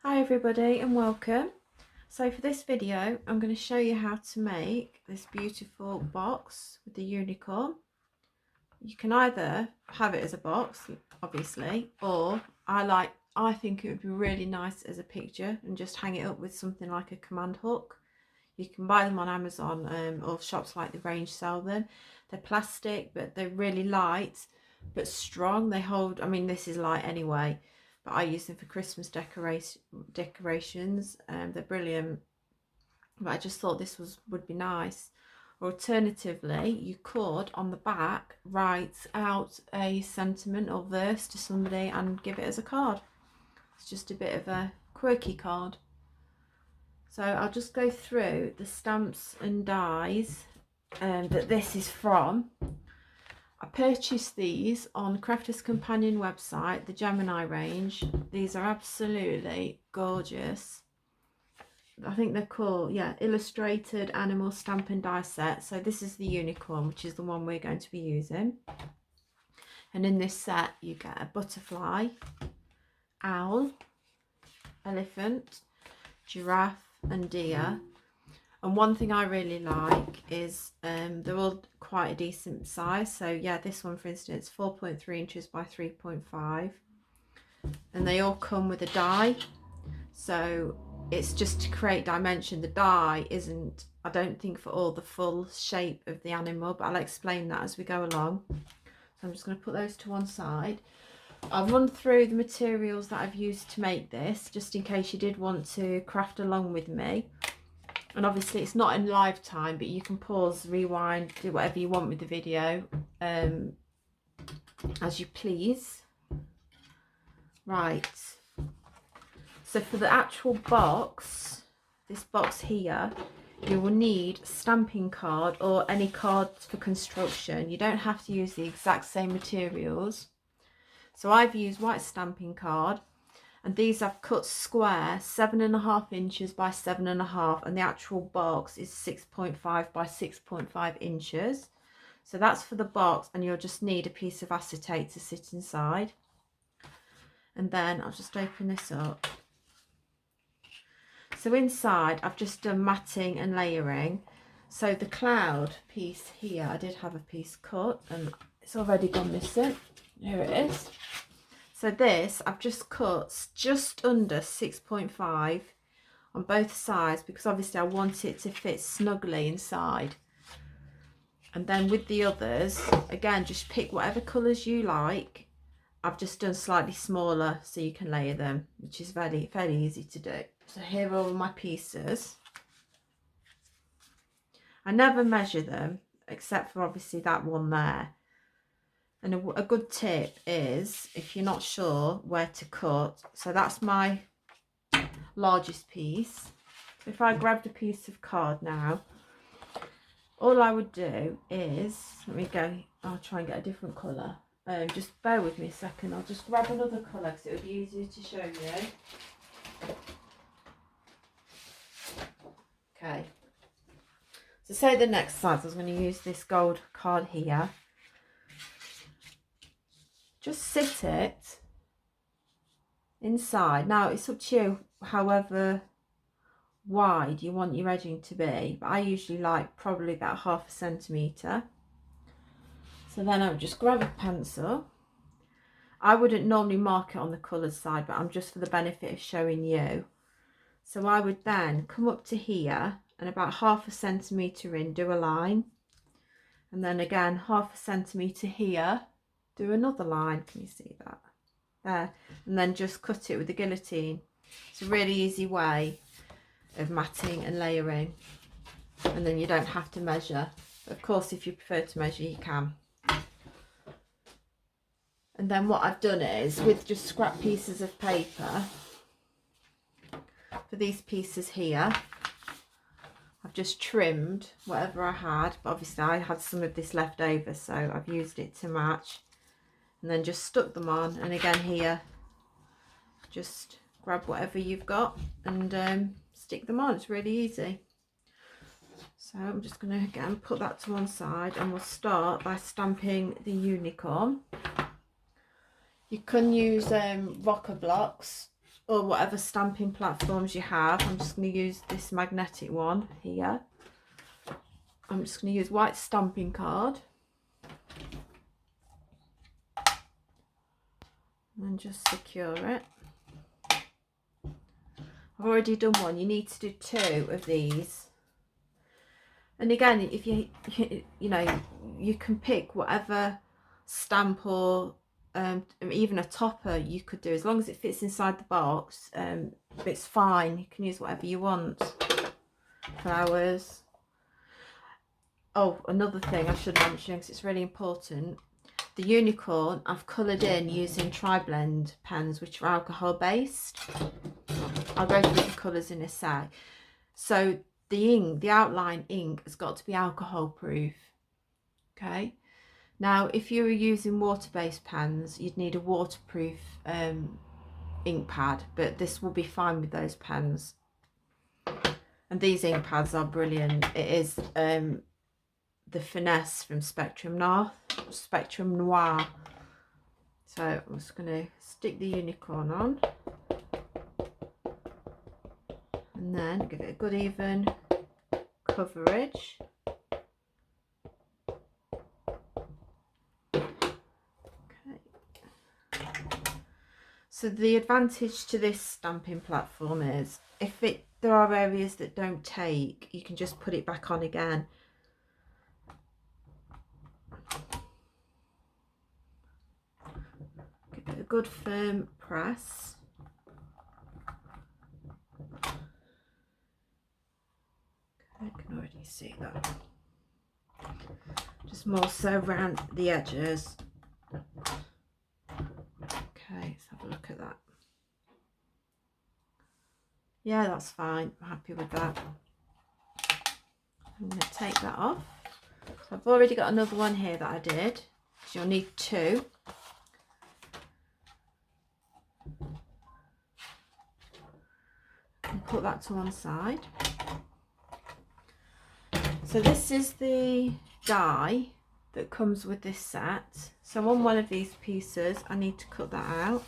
Hi everybody and welcome. So for this video I'm going to show you how to make this beautiful box with the unicorn. You can either have it as a box obviously, or I think it would be really nice as a picture and just hang it up with something like a command hook. You can buy them on Amazon or shops like The Range sell them. They're plastic but they're really light but strong. They hold, I mean this is light anyway, but I use them for Christmas decorations. They're brilliant, but I just thought this would be nice. Or alternatively, you could on the back write out a sentiment or verse to somebody and give it as a card. It's just a bit of a quirky card. So I'll just go through the stamps and dies that this is from. I purchased these on Crafter's Companion website, the Gemini range. These are absolutely gorgeous. I think they're called, yeah, Illustrated Animal Stamp and Die Set. So this is the unicorn, which is the one we're going to be using. And in this set, you get a butterfly, owl, elephant, giraffe and deer. And one thing I really like is they're all quite a decent size. So yeah, this one for instance 4.3 inches by 3.5, and they all come with a die. So it's just to create dimension. The die isn't, I don't think, for all the full shape of the animal, but I'll explain that as we go along. So I'm just going to put those to one side. I'll run through the materials that I've used to make this, just in case you did want to craft along with me. And obviously it's not in live time, but you can pause, rewind, do whatever you want with the video as you please. Right, so for the actual box, this box here, you will need a stamping card or any cards for construction. You don't have to use the exact same materials. So I've used white stamping card. And these I've cut square, 7.5 inches by 7.5, and the actual box is 6.5 by 6.5 inches. So that's for the box, and you'll just need a piece of acetate to sit inside. And then I'll just open this up. So inside I've just done matting and layering. So the cloud piece here, I did have a piece cut and it's already gone missing. Here it is. So this, I've just cut just under 6.5 on both sides because obviously I want it to fit snugly inside. And then with the others, again, just pick whatever colours you like. I've just done slightly smaller so you can layer them, which is fairly easy to do. So here are all my pieces. I never measure them except for obviously that one there. And a good tip is, if you're not sure where to cut, so that's my largest piece. If I grabbed a piece of card now, all I would do is, let me go, I'll try and get a different colour. Just bear with me a second, I'll just grab another colour because it would be easier to show you. Okay. So say the next size, I was going to use this gold card here. Just sit it inside. Now it's up to you however wide you want your edging to be, but I usually like probably about 1/2 centimetre. So then I would just grab a pencil. I wouldn't normally mark it on the coloured side, but I'm just for the benefit of showing you. So I would then come up to here and about 1/2 centimetre in, do a line, and then again 1/2 centimetre here, do another line. Can you see that? There. And then just cut it with the guillotine. It's a really easy way of matting and layering, and then you don't have to measure. Of course, if you prefer to measure, you can. And then what I've done is, with just scrap pieces of paper, for these pieces here, I've just trimmed whatever I had, but obviously I had some of this left over, so I've used it to match. And then just stuck them on, and again here just grab whatever you've got and stick them on. It's really easy. So I'm just going to again put that to one side, and we'll start by stamping the unicorn. You can use rocker blocks or whatever stamping platforms you have. I'm just going to use this magnetic one here. I'm just going to use white stamping card and just secure it. I've already done one. You need to do 2 of these. And again, if you know, you can pick whatever stamp or even a topper you could do, as long as it fits inside the box. It's fine. You can use whatever you want. Flowers. Oh, another thing I should mention, because it's really important. The unicorn I've coloured in using tri-blend pens, which are alcohol based. I'll go through the colours in a sec. So the ink, the outline ink, has got to be alcohol proof. Okay. Now, if you were using water-based pens, you'd need a waterproof ink pad, but this will be fine with those pens. And these ink pads are brilliant. It is the Finesse from Spectrum Noir. So I'm just going to stick the unicorn on, and then give it a good even coverage. So the advantage to this stamping platform is if there are areas that don't take, you can just put it back on again. Give it a good firm press. I can already see that. Just more so around the edges. Okay, let's have a look at that. Yeah, that's fine. I'm happy with that. I'm going to take that off. So I've already got another one here that I did. So you'll need 2. And put that to one side. So this is the die that comes with this set. So on one of these pieces, I need to cut that out.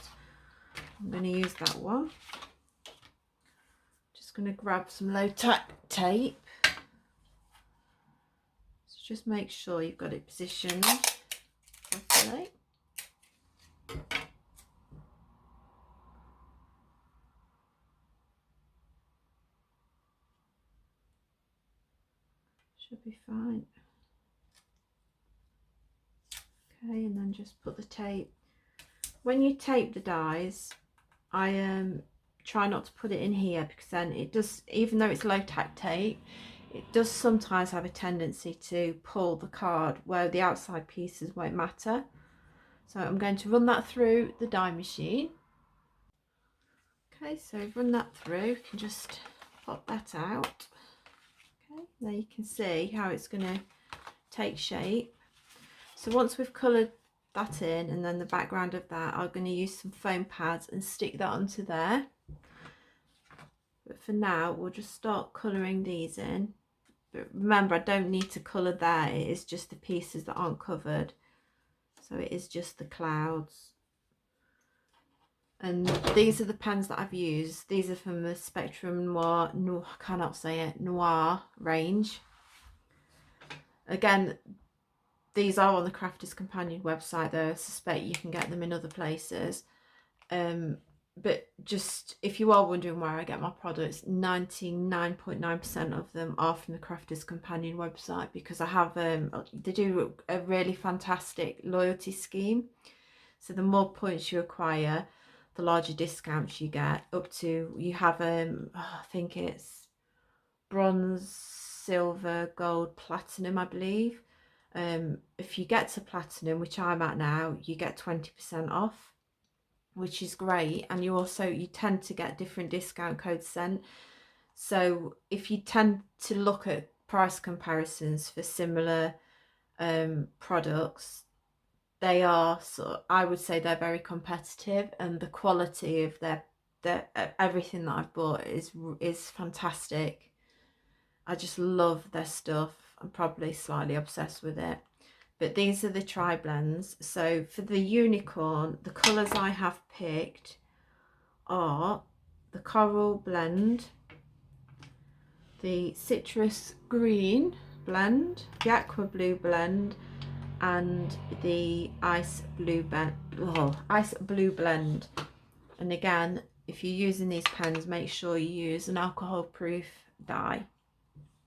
I'm going to use that one. Just going to grab some low tack tape. So just make sure you've got it positioned properly. Should be fine. Okay, and then just put the tape. When you tape the dies, I try not to put it in here, because then it does, even though it's low tack tape, it does sometimes have a tendency to pull the card where the outside pieces won't matter. So I'm going to run that through the die machine. Okay, so run that through. You can just pop that out. Okay, there you can see how it's going to take shape. So once we've coloured that in, and then the background of that, I'm going to use some foam pads and stick that onto there. But for now, we'll just start colouring these in. But remember, I don't need to colour there. It is just the pieces that aren't covered. So it is just the clouds. And these are the pens that I've used. These are from the Spectrum Noir, I cannot say it, Noir range. Again, these are on the Crafter's Companion website, though I suspect you can get them in other places. But just if you are wondering where I get my products, 99.9% of them are from the Crafter's Companion website, because I have they do a really fantastic loyalty scheme. So the more points you acquire, the larger discounts you get. Up to, you have I think it's bronze, silver, gold, platinum, I believe. If you get to platinum, which I'm at now, you get 20% off, which is great. And you tend to get different discount codes sent. So if you tend to look at price comparisons for similar products, they are I would say they're very competitive, and the quality of their everything that I've bought is fantastic. I just love their stuff. I'm probably slightly obsessed with it. But these are the tri blends. So for the unicorn, the colours I have picked are the Coral blend, the Citrus Green blend, the Aqua Blue blend, and the Ice Blue blend. And again, if you're using these pens, make sure you use an alcohol proof dye.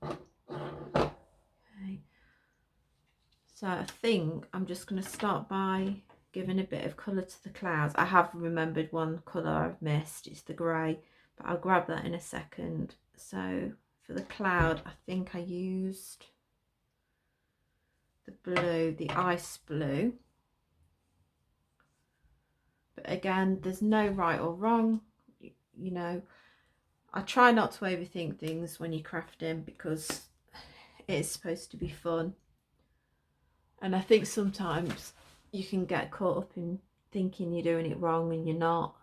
Okay. So I think I'm just going to start by giving a bit of colour to the clouds. I have remembered one colour I've missed, it's the grey, but I'll grab that in a second. So for the cloud, I think I used the blue, the ice blue. But again, there's no right or wrong. You know, I try not to overthink things when you're crafting because it's supposed to be fun. And I think sometimes you can get caught up in thinking you're doing it wrong and you're not.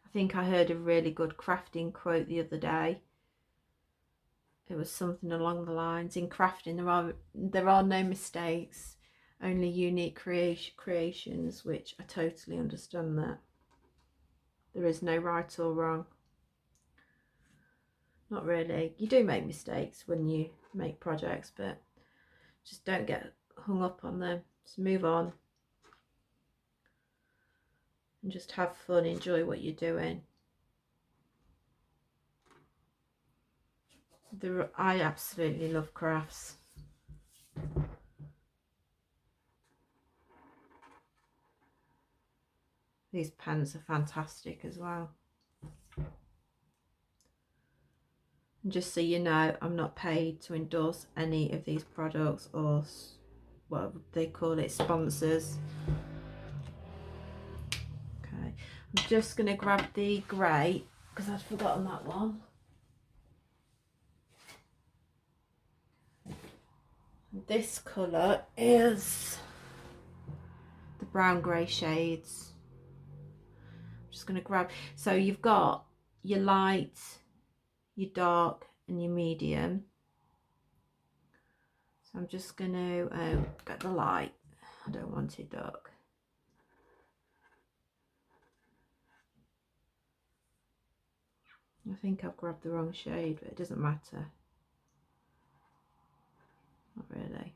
I think I heard a really good crafting quote the other day. It was something along the lines, in crafting there are no mistakes, only unique creations, which I totally understand that. There is no right or wrong. Not really. You do make mistakes when you make projects, but just don't get hung up on them. Just move on and just have fun, enjoy what you're doing. I absolutely love crafts. These pens are fantastic as well. And just so you know, I'm not paid to endorse any of these products or what they call it, sponsors. Okay, I'm just going to grab the grey because I'd forgotten that one. This colour is the brown grey shades. I'm just going to grab, so you've got your light, your dark and your medium. So I'm just going to get the light. I don't want it dark. I think I've grabbed the wrong shade, but it doesn't matter. Not really.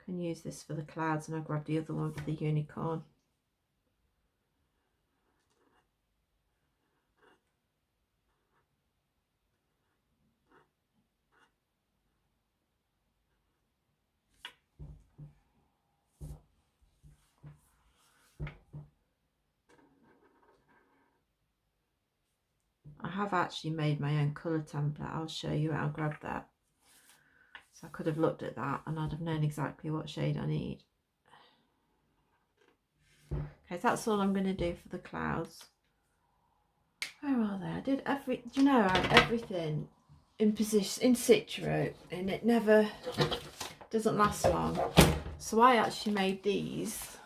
Can use this for the clouds, and I grabbed the other one for the unicorn. I have actually made my own colour template. I'll show you how I grabbed that. So I could have looked at that and I'd have known exactly what shade I need. Okay, so that's all I'm going to do for the clouds. Where are they? I did I had everything in position in situ, and it never doesn't last long. So I actually made these.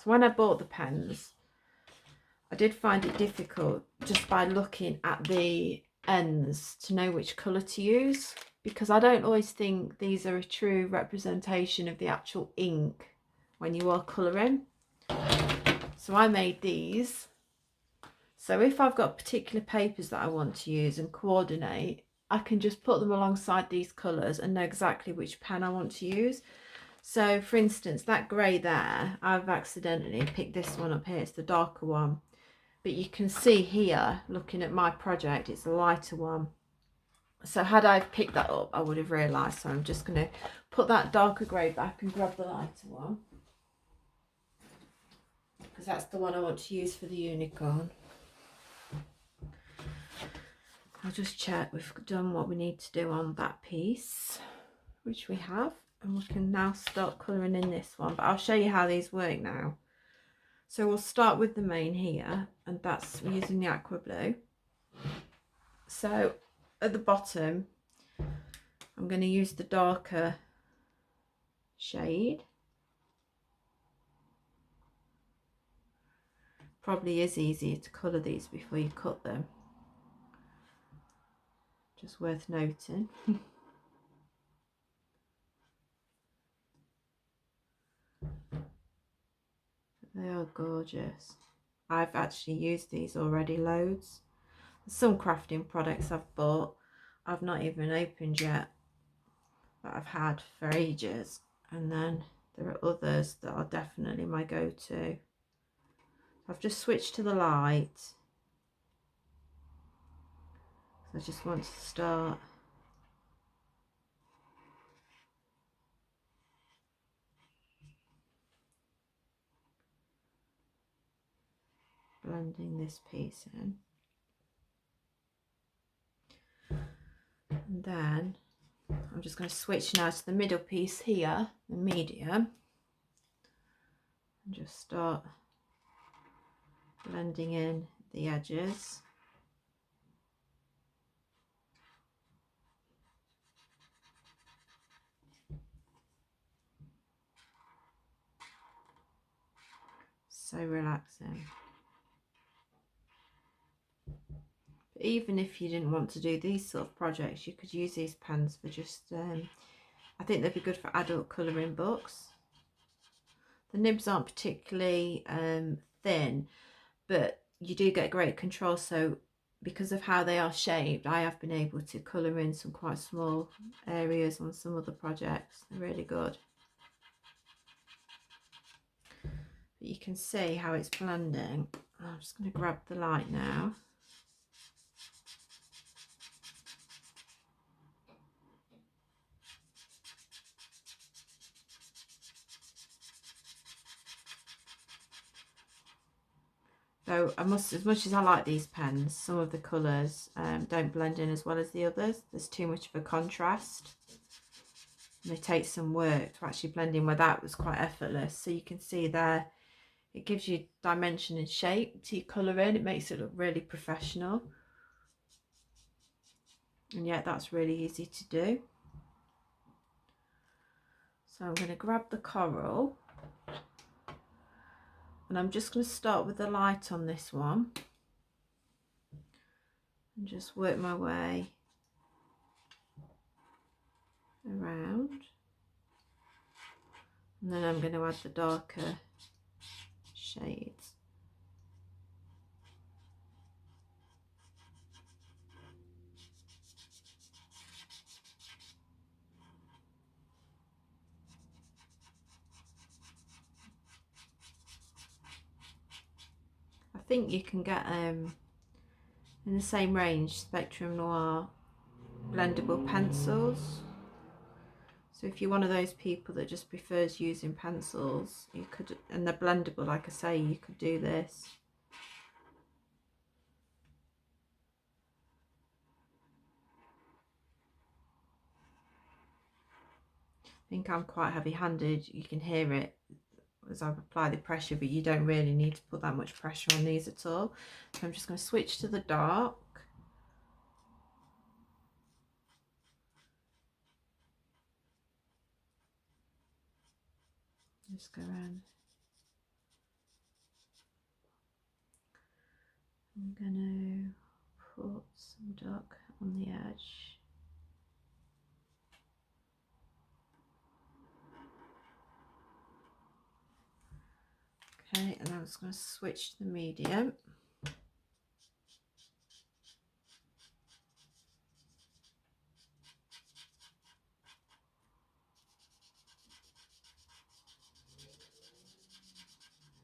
So when I bought the pens, I did find it difficult just by looking at the ends to know which colour to use, because I don't always think these are a true representation of the actual ink when you are colouring. So I made these. So if I've got particular papers that I want to use and coordinate, I can just put them alongside these colours and know exactly which pen I want to use. So for instance, that grey there, I've accidentally picked this one up here, it's the darker one. But you can see here, looking at my project, it's a lighter one. So had I picked that up, I would have realised. So I'm just going to put that darker grey back and grab the lighter one, because that's the one I want to use for the unicorn. I'll just check we've done what we need to do on that piece, which we have, and we can now start colouring in this one. But I'll show you how these work now. So we'll start with the main here, and that's using the aqua blue. So at the bottom, I'm going to use the darker shade. Probably is easier to colour these before you cut them. Just worth noting. They are gorgeous. I've actually used these already loads. Some crafting products I've bought I've not even opened yet, that I've had for ages, and then there are others that are definitely my go-to. I've just switched to the light. I just want to start blending this piece in, and then I'm just going to switch now to the middle piece here, the medium, and just start blending in the edges. So relaxing. But even if you didn't want to do these sort of projects, you could use these pens for just, I think they'd be good for adult colouring books. The nibs aren't particularly thin, but you do get great control. So because of how they are shaped, I have been able to colour in some quite small areas on some other projects. They're really good. But you can see how it's blending. I'm just going to grab the light now. So as much as I like these pens, some of the colours don't blend in as well as the others. There's too much of a contrast. And they take some work to actually blend in, where that was quite effortless. So you can see there, it gives you dimension and shape to your colour in. It makes it look really professional. And yet that's really easy to do. So I'm going to grab the coral. And I'm just going to start with the light on this one. And just work my way around. And then I'm going to add the darker shades. I think you can get in the same range Spectrum Noir blendable pencils. So if you're one of those people that just prefers using pencils, you could, and they're blendable, like I say, you could do this. I think I'm quite heavy-handed. You can hear it as I apply the pressure, but you don't really need to put that much pressure on these at all. So I'm just going to switch to the dark. Just go around. I'm going to put some dark on the edge. Okay, and I'm just going to switch to the medium.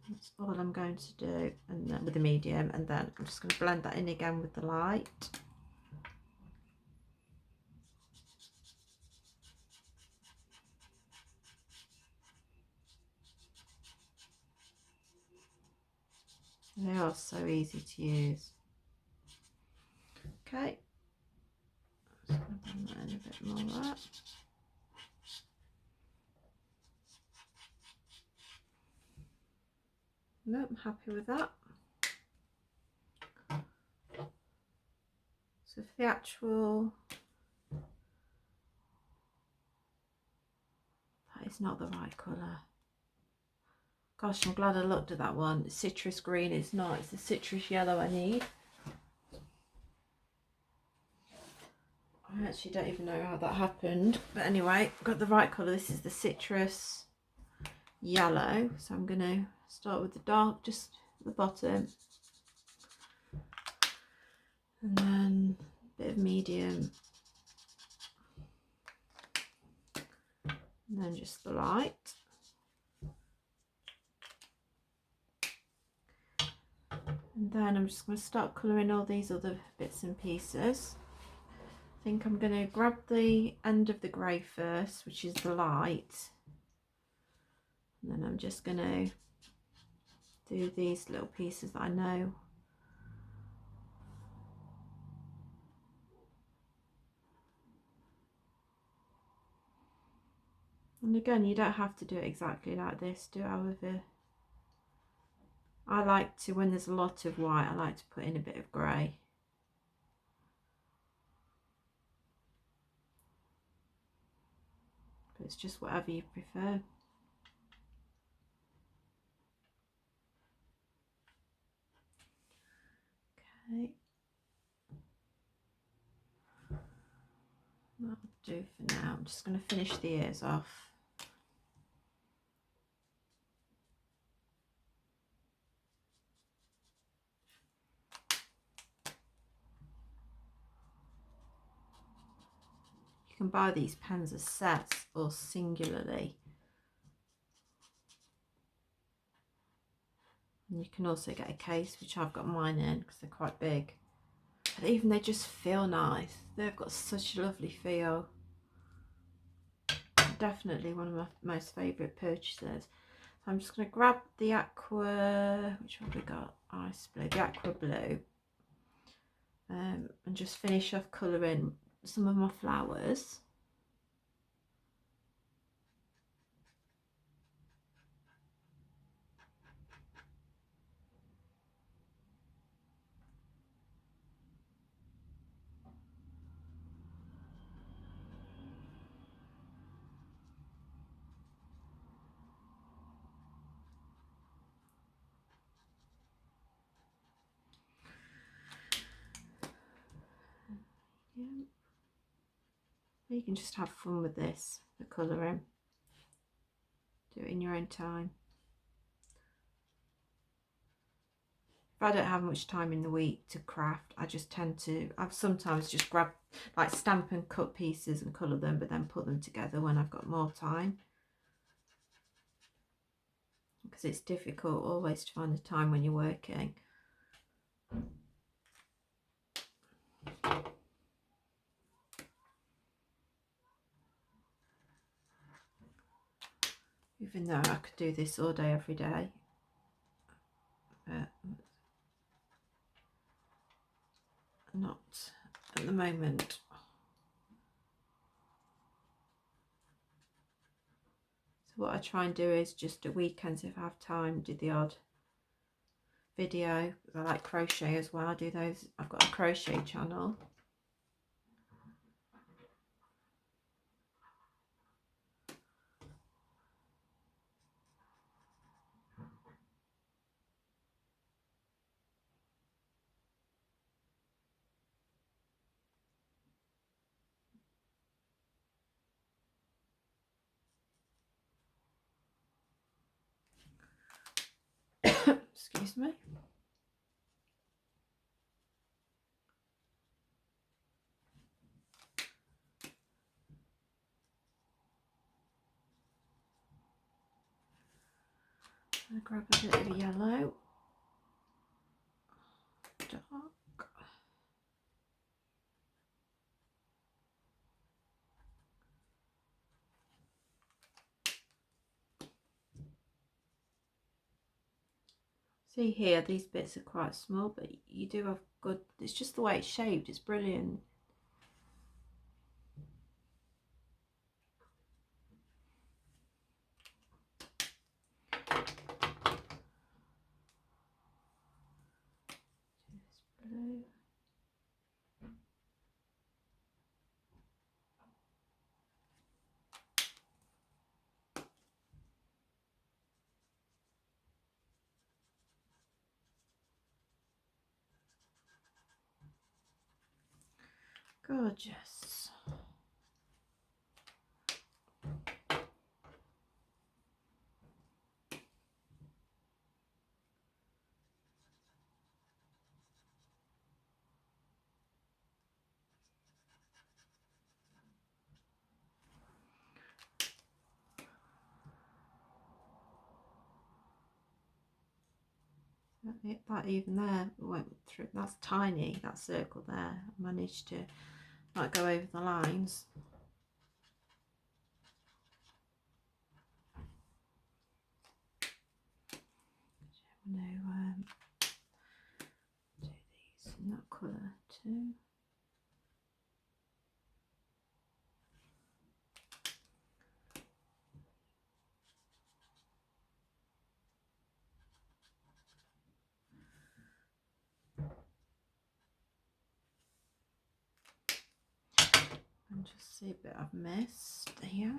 That's all I'm going to do, and then with the medium, and then I'm just going to blend that in again with the light. They are so easy to use. Okay, just going to blend that in a bit more of that. No, I'm happy with that. So for the actual, that is not the right colour. Gosh, I'm glad I looked at that one. The citrus green, it's not, it's the citrus yellow I need. I actually don't even know how that happened, but anyway, I've got the right colour. This is the citrus yellow, so I'm going to start with the dark, just at the bottom, and then a bit of medium, and then just the light. And then I'm just going to start colouring all these other bits and pieces. I think I'm going to grab the end of the grey first, which is the light, and then I'm just going to do these little pieces that I know. And again, you don't have to do it exactly like this, do it however. I like to, when there's a lot of white, I like to put in a bit of grey. But it's just whatever you prefer. Okay. That'll do for now. I'm just going to finish the ears off. You can buy these pens as sets or singularly. And you can also get a case, which I've got mine in because they're quite big. But even they just feel nice. They've got such a lovely feel. Definitely one of my most favourite purchases. I'm just going to grab the aqua, which one have we got? Ice blue, the aqua blue. And just finish off colouring some of my flowers. Yeah. You can just have fun with this, the colouring. Do it in your own time. If I don't have much time in the week to craft, I just tend to, I've sometimes just grab like stamp and cut pieces and colour them, but then put them together when I've got more time. Because it's difficult always to find the time when you're working. Even though I could do this all day, every day. But not at the moment. So what I try and do is just at weekends, if I have time, do the odd video. I like crochet as well. I do those. I've got a crochet channel. Excuse me. I'm going to grab a bit of yellow. Dark. See here, these bits are quite small, but you do have good, it's just the way it's shaped, it's brilliant. Blue. Gorgeous. that even there went through. That's tiny, that circle there. I managed to not go over the lines. I'm going to do these in that colour too. And just see a bit I've missed here.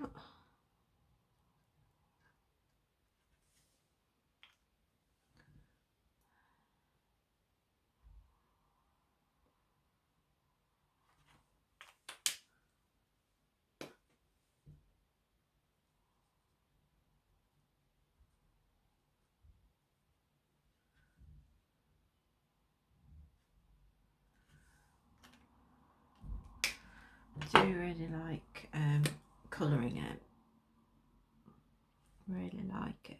I do really like colouring it. Really like it.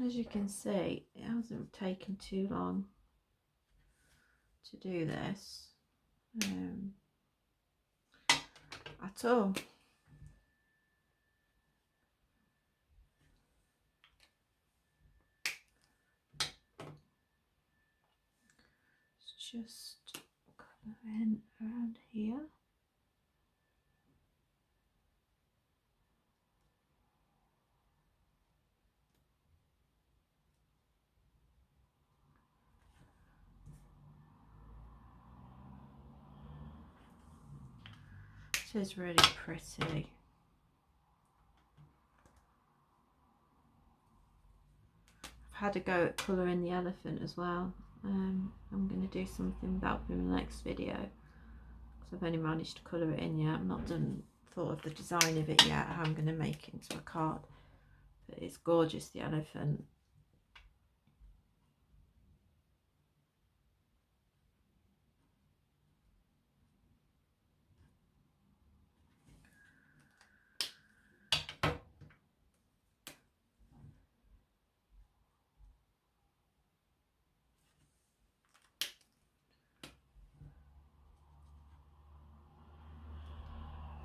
As you can see, it hasn't taken too long to do this at all. It's just colouring around here. It is really pretty. I've had a go at colouring the elephant as well. I'm going to do something with that in the next video, because I've only managed to colour it in yet. I've not thought of the design of it yet, how I'm going to make it into a card. But it's gorgeous, the elephant.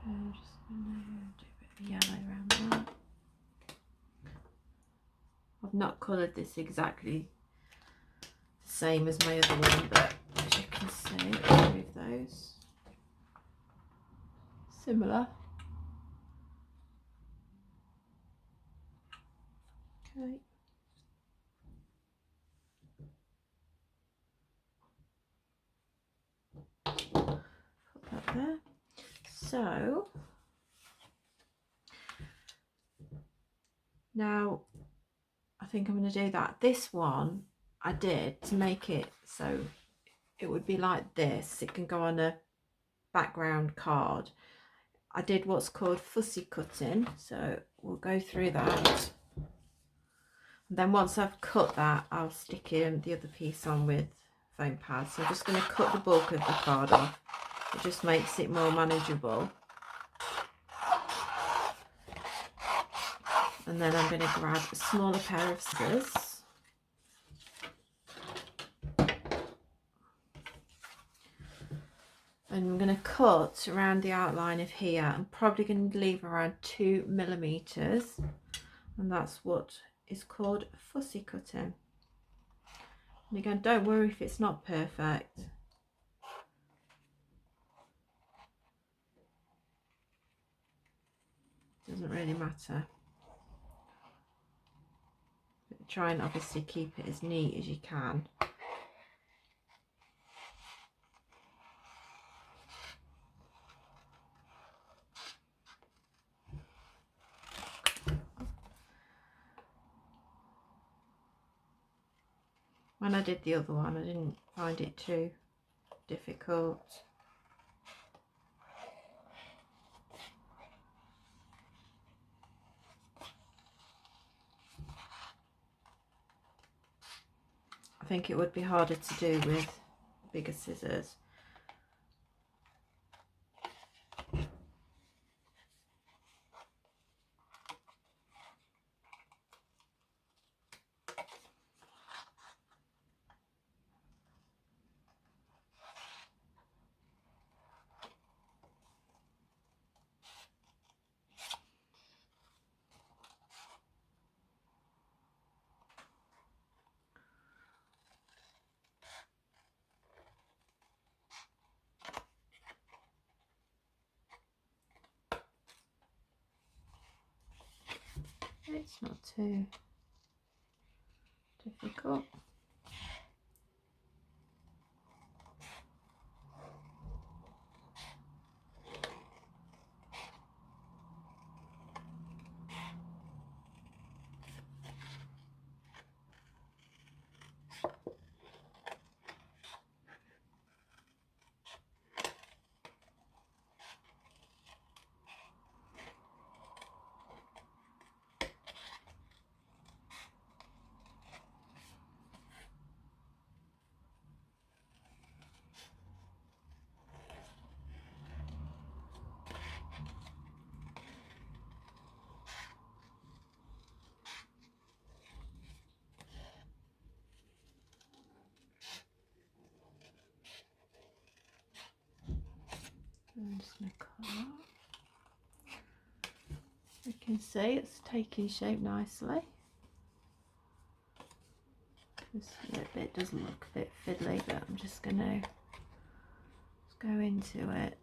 I'm just going to do a bit of yellow around that. I've not coloured this exactly the same as my other one, but as you can see, I'll move those. Similar. Okay. Put that there. So now I think I'm going to do that. This one I did to make it so it would be like this. It can go on a background card. I did what's called fussy cutting, so we'll go through that. And then once I've cut that, I'll stick in the other piece on with foam pads. So I'm just going to cut the bulk of the card off. It just makes it more manageable. And then I'm going to grab a smaller pair of scissors. And I'm going to cut around the outline of here. I'm probably going to leave around 2 millimeters. And that's what is called fussy cutting. And again, don't worry if it's not perfect. Doesn't really matter. But try and obviously keep it as neat as you can. When I did the other one, I didn't find it too difficult. I think it would be harder to do with bigger scissors. It's not too difficult. I'm just going to cut. You can see it's taking shape nicely. This little bit doesn't look a bit fiddly, but I'm just going to go into it,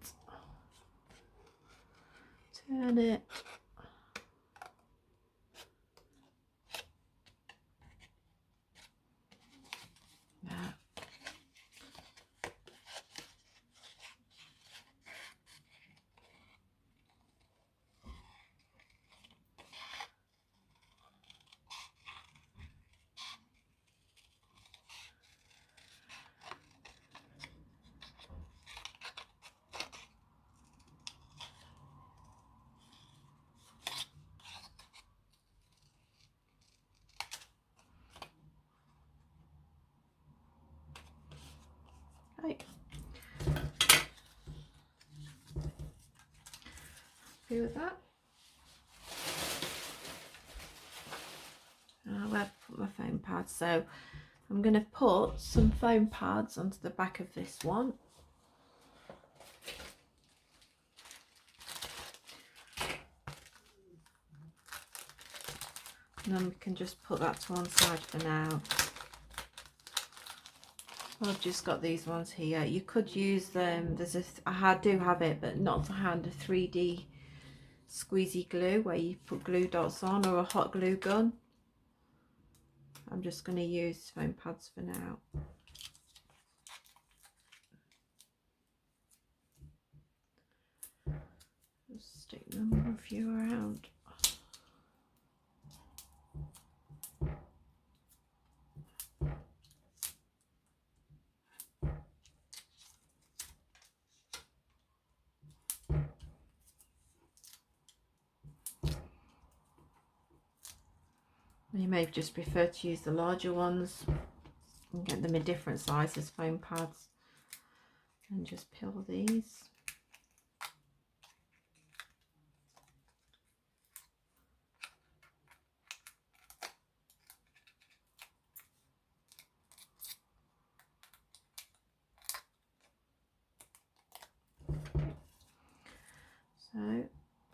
turn it. Yeah. Right. Happy with that? Where to put my foam pads? So I'm going to put some foam pads onto the back of this one. And then we can just put that to one side for now. I've just got these ones here. You could use them. I do have it, but not to hand, a 3D squeezy glue where you put glue dots on, or a hot glue gun. I'm just going to use foam pads for now. Just stick them a few around. You may just prefer to use the larger ones and get them in different sizes foam pads, and just peel these. So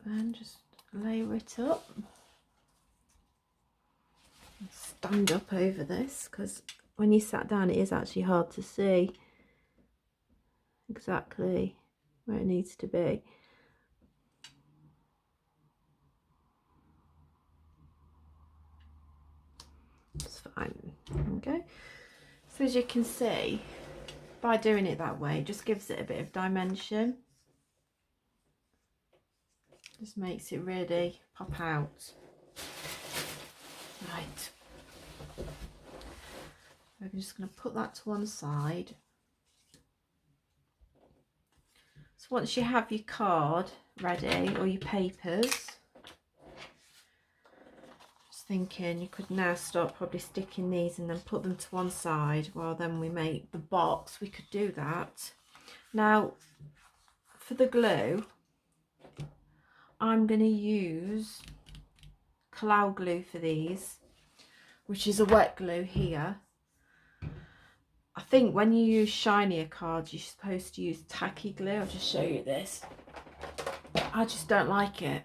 then just layer it up. Stand up over this, because when you sat down it is actually hard to see exactly where it needs to be. It's fine. Okay, so as you can see, by doing it that way, it just gives it a bit of dimension. Just makes it really pop out. Right, I'm just going to put that to one side. So once you have your card ready, or your papers, just thinking you could now start probably sticking these and then put them to one side while then we make the box. We could do that. Now, for the glue, I'm going to use cloud glue for these, which is a wet glue here. I think when you use shinier cards, you're supposed to use tacky glue. I'll just show you this. I just don't like it.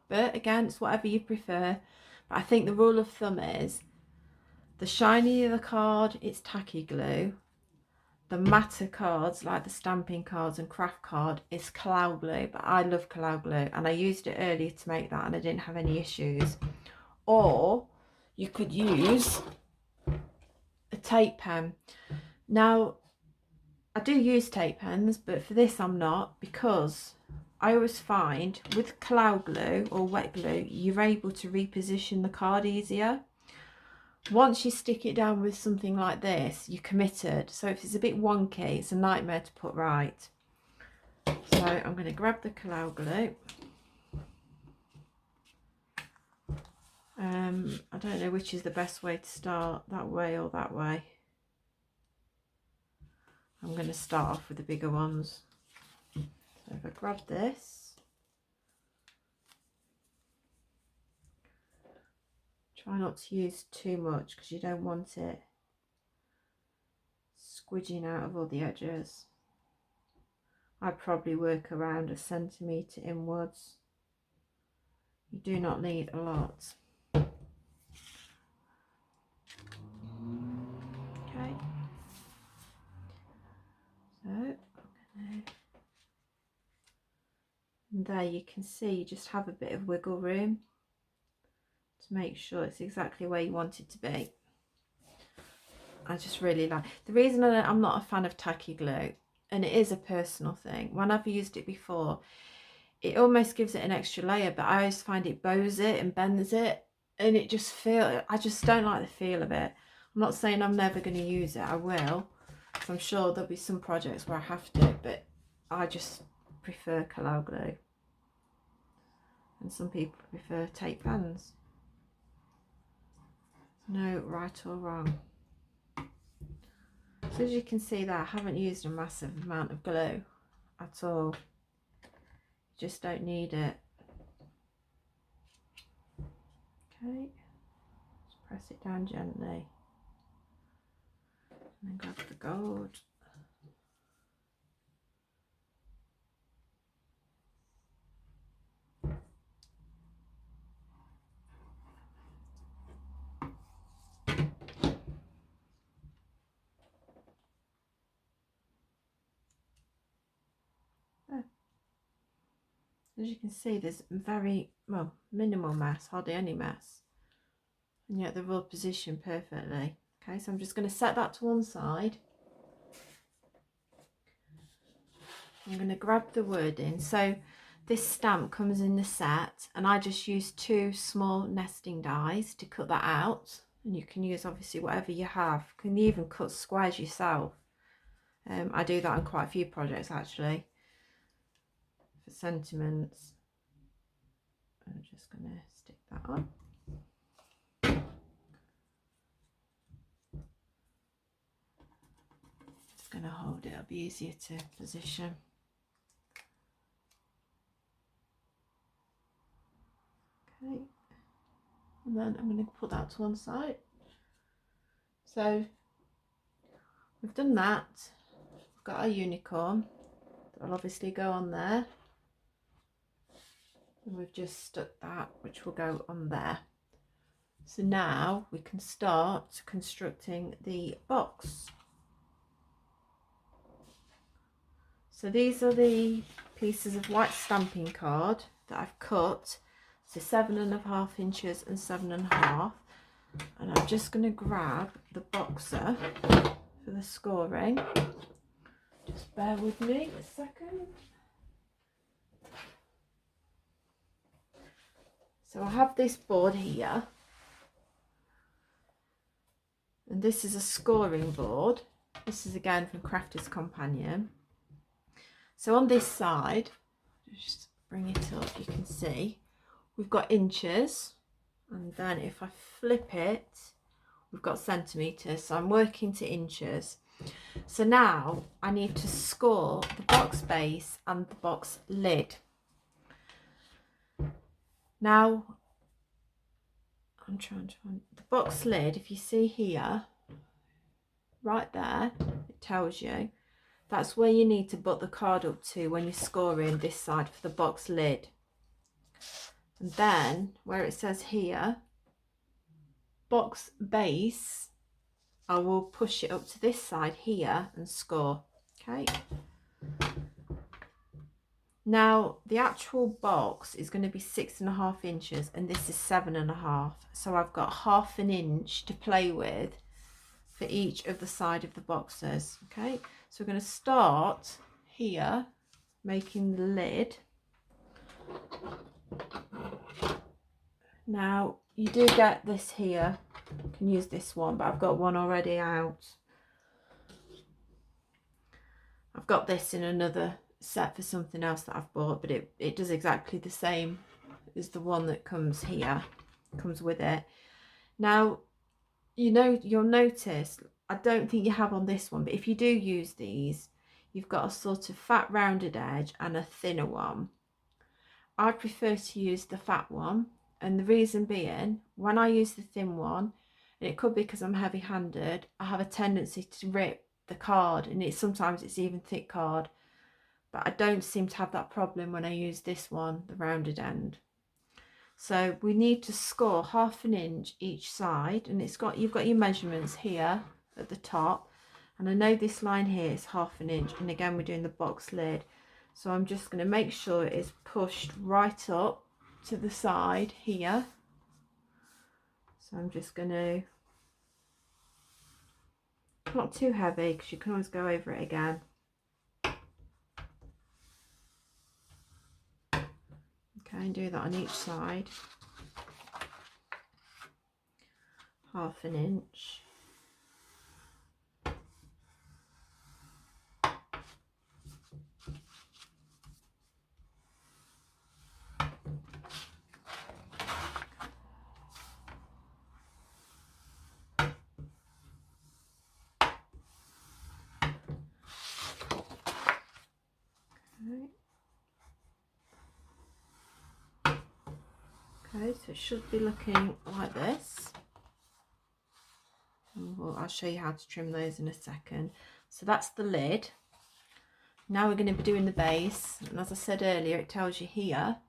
But again, it's whatever you prefer. But I think the rule of thumb is the shinier the card, it's tacky glue. The matte cards, like the stamping cards and craft card, is cloud glue. But I love cloud glue, and I used it earlier to make that and I didn't have any issues. Or you could use a tape pen. Now, I do use tape pens, but for this I'm not, because I always find with cloud glue or wet glue, you're able to reposition the card easier. Once you stick it down with something like this, you're committed. So if it's a bit wonky, it's a nightmare to put right. So I'm going to grab the cloud glue. I don't know which is the best way to start, that way or that way. I'm going to start off with the bigger ones. So if I grab this, try not to use too much because you don't want it squidging out of all the edges. I'd probably work around a centimetre inwards. You do not need a lot. Okay. So, and there you can see you just have a bit of wiggle room to make sure it's exactly where you want it to be. I just really like, the reason I'm not a fan of tacky glue, and it is a personal thing, when I've used it before, it almost gives it an extra layer, but I always find it bows it and bends it, and it just I just don't like the feel of it. I'm not saying I'm never going to use it, I will. So I'm sure there'll be some projects where I have to, but I just prefer cloud glue. And some people prefer tape pens. No right or wrong. So as you can see there, I haven't used a massive amount of glue at all. Just don't need it. Okay, just press it down gently. And then grab the gold. As you can see, there's very, well, minimal mess, hardly any mess. And yet they're all positioned perfectly. Okay, so I'm just going to set that to one side. I'm going to grab the wording. So this stamp comes in the set, and I just used 2 small nesting dies to cut that out. And you can use obviously whatever you have. You can even cut squares yourself. I do that on quite a few projects actually. For sentiments. I'm just going to stick that on. Just going to hold it, it'll be easier to position. Okay, and then I'm going to put that to one side. So we've done that. We've got our unicorn. That'll obviously go on there. And we've just stuck that, which will go on there. So now we can start constructing the box. So these are the pieces of white stamping card that I've cut. So 7.5 inches and 7.5. And I'm just going to grab the boxer for the scoring. Just bear with me a second. So I have this board here, and this is a scoring board. This is again from Crafter's Companion. So on this side, just bring it up, you can see we've got inches, And then if I flip it, we've got centimetres, so I'm working to inches. So now I need to score the box base and the box lid. Now I'm trying to find the box lid. If you see here, right there, it tells you that's where you need to butt the card up to when you're scoring this side for the box lid. And then where it says here, box base, I will push it up to this side here and score. Okay. Now the actual box is going to be 6.5 inches and this is 7.5. So I've got 1/2 inch to play with for each of the side of the boxes. Okay, so we're going to start here making the lid. Now you do get this here, you can use this one, but I've got one already out. I've got this in another set for something else that I've bought, but it does exactly the same as the one that comes here, comes with it. Now, you know, you'll notice, I don't think you have on this one, but if you do use these, you've got a sort of fat rounded edge and a thinner one. I prefer to use the fat one, and the reason being, when I use the thin one, and it could be because I'm heavy handed, I have a tendency to rip the card, and sometimes it's even thick card, but I don't seem to have that problem when I use this one, the rounded end. So we need to score 1/2 inch each side, and you've got your measurements here at the top, and I know this line here is 1/2 inch, and again we're doing the box lid, so I'm just going to make sure it is pushed right up to the side here. So I'm just going to, not too heavy because you can always go over it again. Okay, and do that on each side. 1/2 inch. Okay, so it should be looking like this. Well, I'll show you how to trim those in a second. So that's the lid. Now we're going to be doing the base, and as I said earlier, it tells you here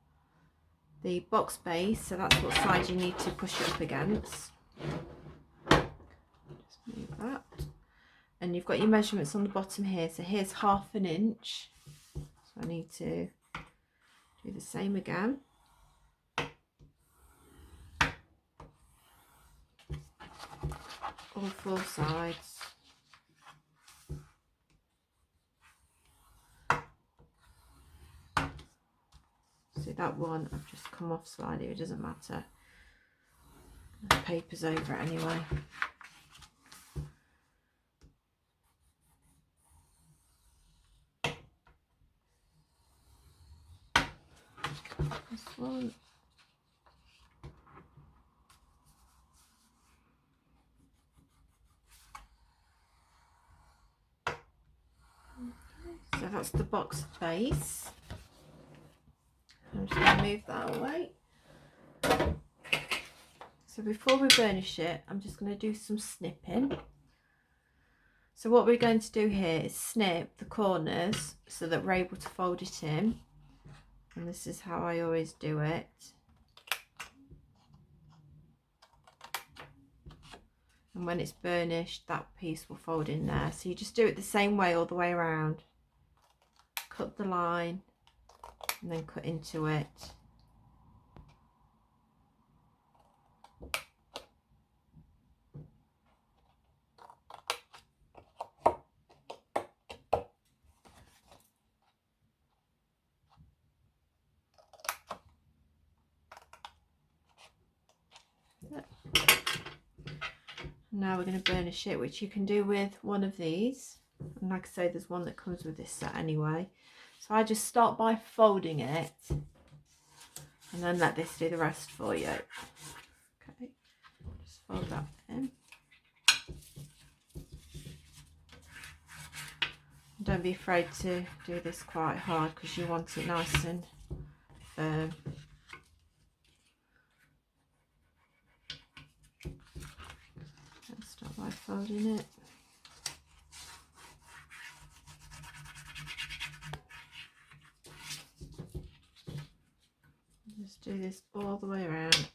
the box base, so that's what side you need to push it up against. Just move that, and you've got your measurements on the bottom here. So here's 1/2 inch, so I need to do the same again. All 4 sides. See that one, I've just come off slightly, it doesn't matter. The paper's over it anyway. This one. So that's the box base. I'm just going to move that away. So before we burnish it, I'm just going to do some snipping. So what we're going to do here is snip the corners so that we're able to fold it in. And this is how I always do it. And when it's burnished, that piece will fold in there. So you just do it the same way all the way around. Cut the line and then cut into it. Now we're going to burnish it, which you can do with one of these. And like I say, there's one that comes with this set anyway. So I just start by folding it and then let this do the rest for you. fold that in. Don't be afraid to do this quite hard because you want it nice and firm. Let's start by folding it. Just do this all the way around.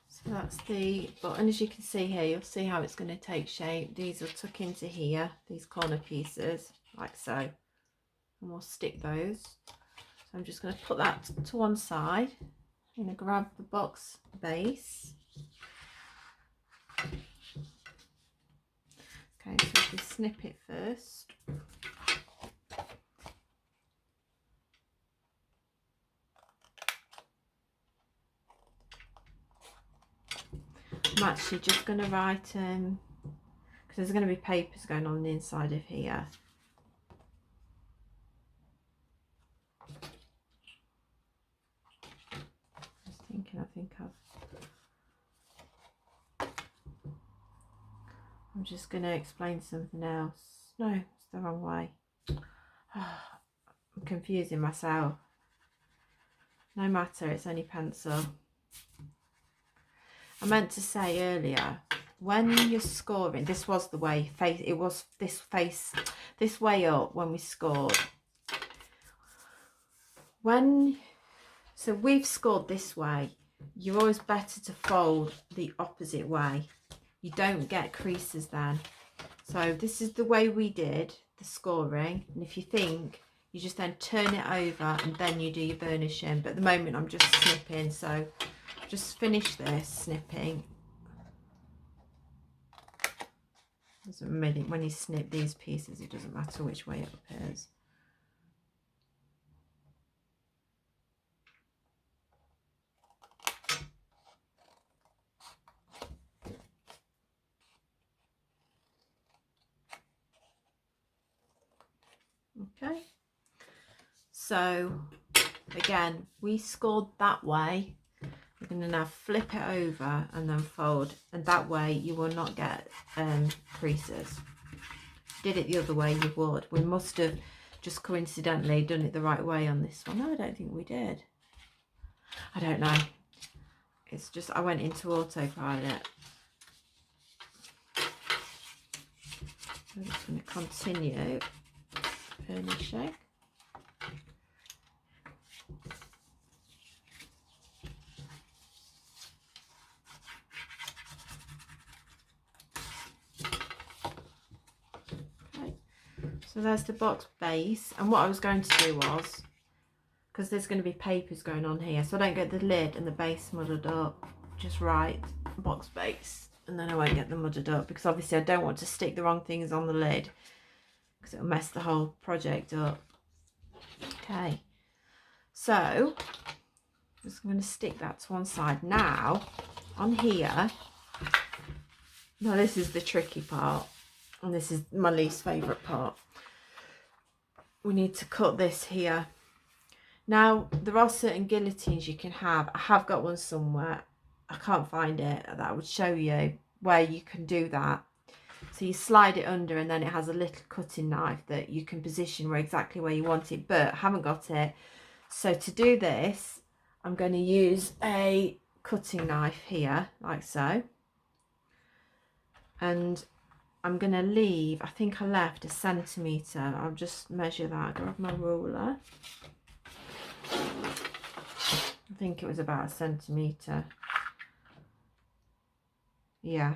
So that's the button. As you can see here, you'll see how it's going to take shape. These will tuck into here, these corner pieces, like so. And we'll stick those. So I'm just going to put that to one side. I'm going to grab the box base. Okay, so if we snip it first. I'm actually just going to write, because there's going to be papers going on the inside of here. I think I'm just going to explain something else. No, it's the wrong way. I'm confusing myself. No matter, it's only pencil. I meant to say earlier, when you're scoring, this was the way, it was this way up when we scored. So we've scored this way, you're always better to fold the opposite way. You don't get creases then. So this is the way we did the scoring, and if you think, you just then turn it over and then you do your burnishing. But at the moment I'm just snipping, so just finish this snipping. Doesn't really, when you snip these pieces, it doesn't matter which way it appears. Okay, so again, we scored that way. We're going to now flip it over and then fold, and that way you will not get creases. Did it the other way, you would. We must have just coincidentally done it the right way on this one. No, I don't think we did. I don't know. It's just I went into autopilot. I'm just going to continue burnishing. Okay, so there's the box base, and what I was going to do was, because there's going to be papers going on here, so I don't get the lid and the base muddled up, just write box base, and then I won't get them muddled up, because obviously I don't want to stick the wrong things on the lid because it'll mess the whole project up. Okay, so I'm just going to stick that to one side. Now on here, now this is the tricky part, and this is my least favourite part. We need to cut this here. Now there are certain guillotines you can have. I have got one somewhere, I can't find it, that would show you where you can do that. So you slide it under, and then it has a little cutting knife that you can position exactly where you want it, but I haven't got it. So to do this, I'm going to use a cutting knife here, like so. And I'm going to leave, I think I left 1 centimetre. I'll just measure that, grab my ruler. I think it was about 1 centimetre. Yeah.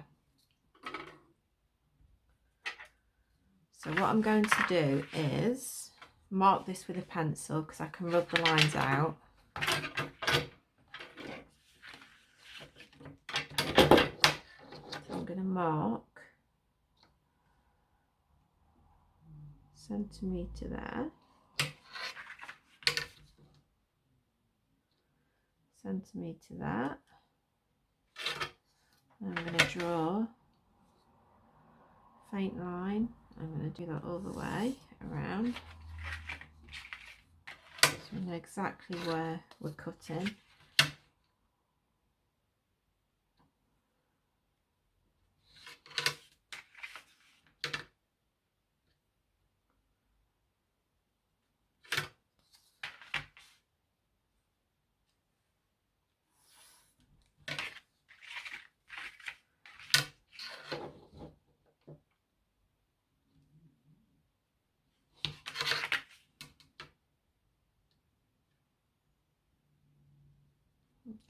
So what I'm going to do is mark this with a pencil, because I can rub the lines out. So I'm going to mark 1 centimetre there. centimetre there. And I'm going to draw a faint line. I'm going to do that all the way around, so we know exactly where we're cutting.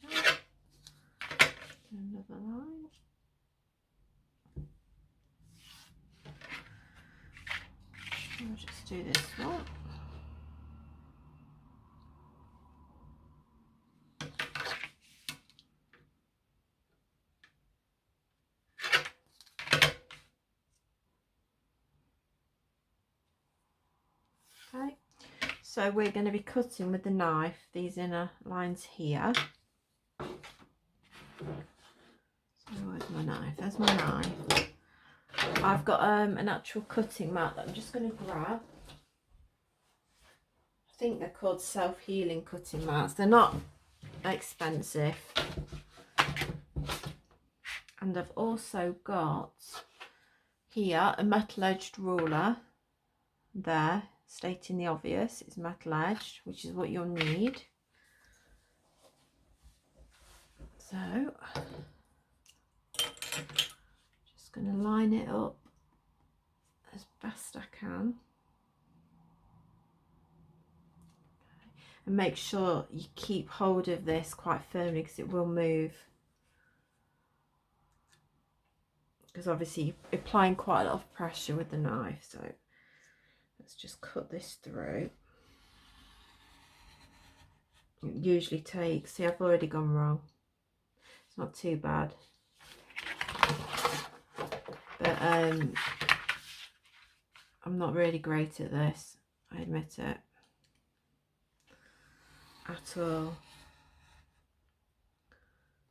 Okay. Another line. I'll just do this one. Okay, so we're going to be cutting with the knife these inner lines here. So where's my knife? There's my knife. I've got an actual cutting mat that I'm just going to grab. I think they're called self-healing cutting mats. They're not expensive. And I've also got here a metal edged ruler there, stating the obvious, it's metal edged, which is what you'll need. So just going to line it up as best I can. And make sure you keep hold of this quite firmly because it will move. Because obviously you're applying quite a lot of pressure with the knife. So let's just cut this through. It usually takes, see, I've already gone wrong. It's not too bad. But I'm not really great at this, I admit it. At all.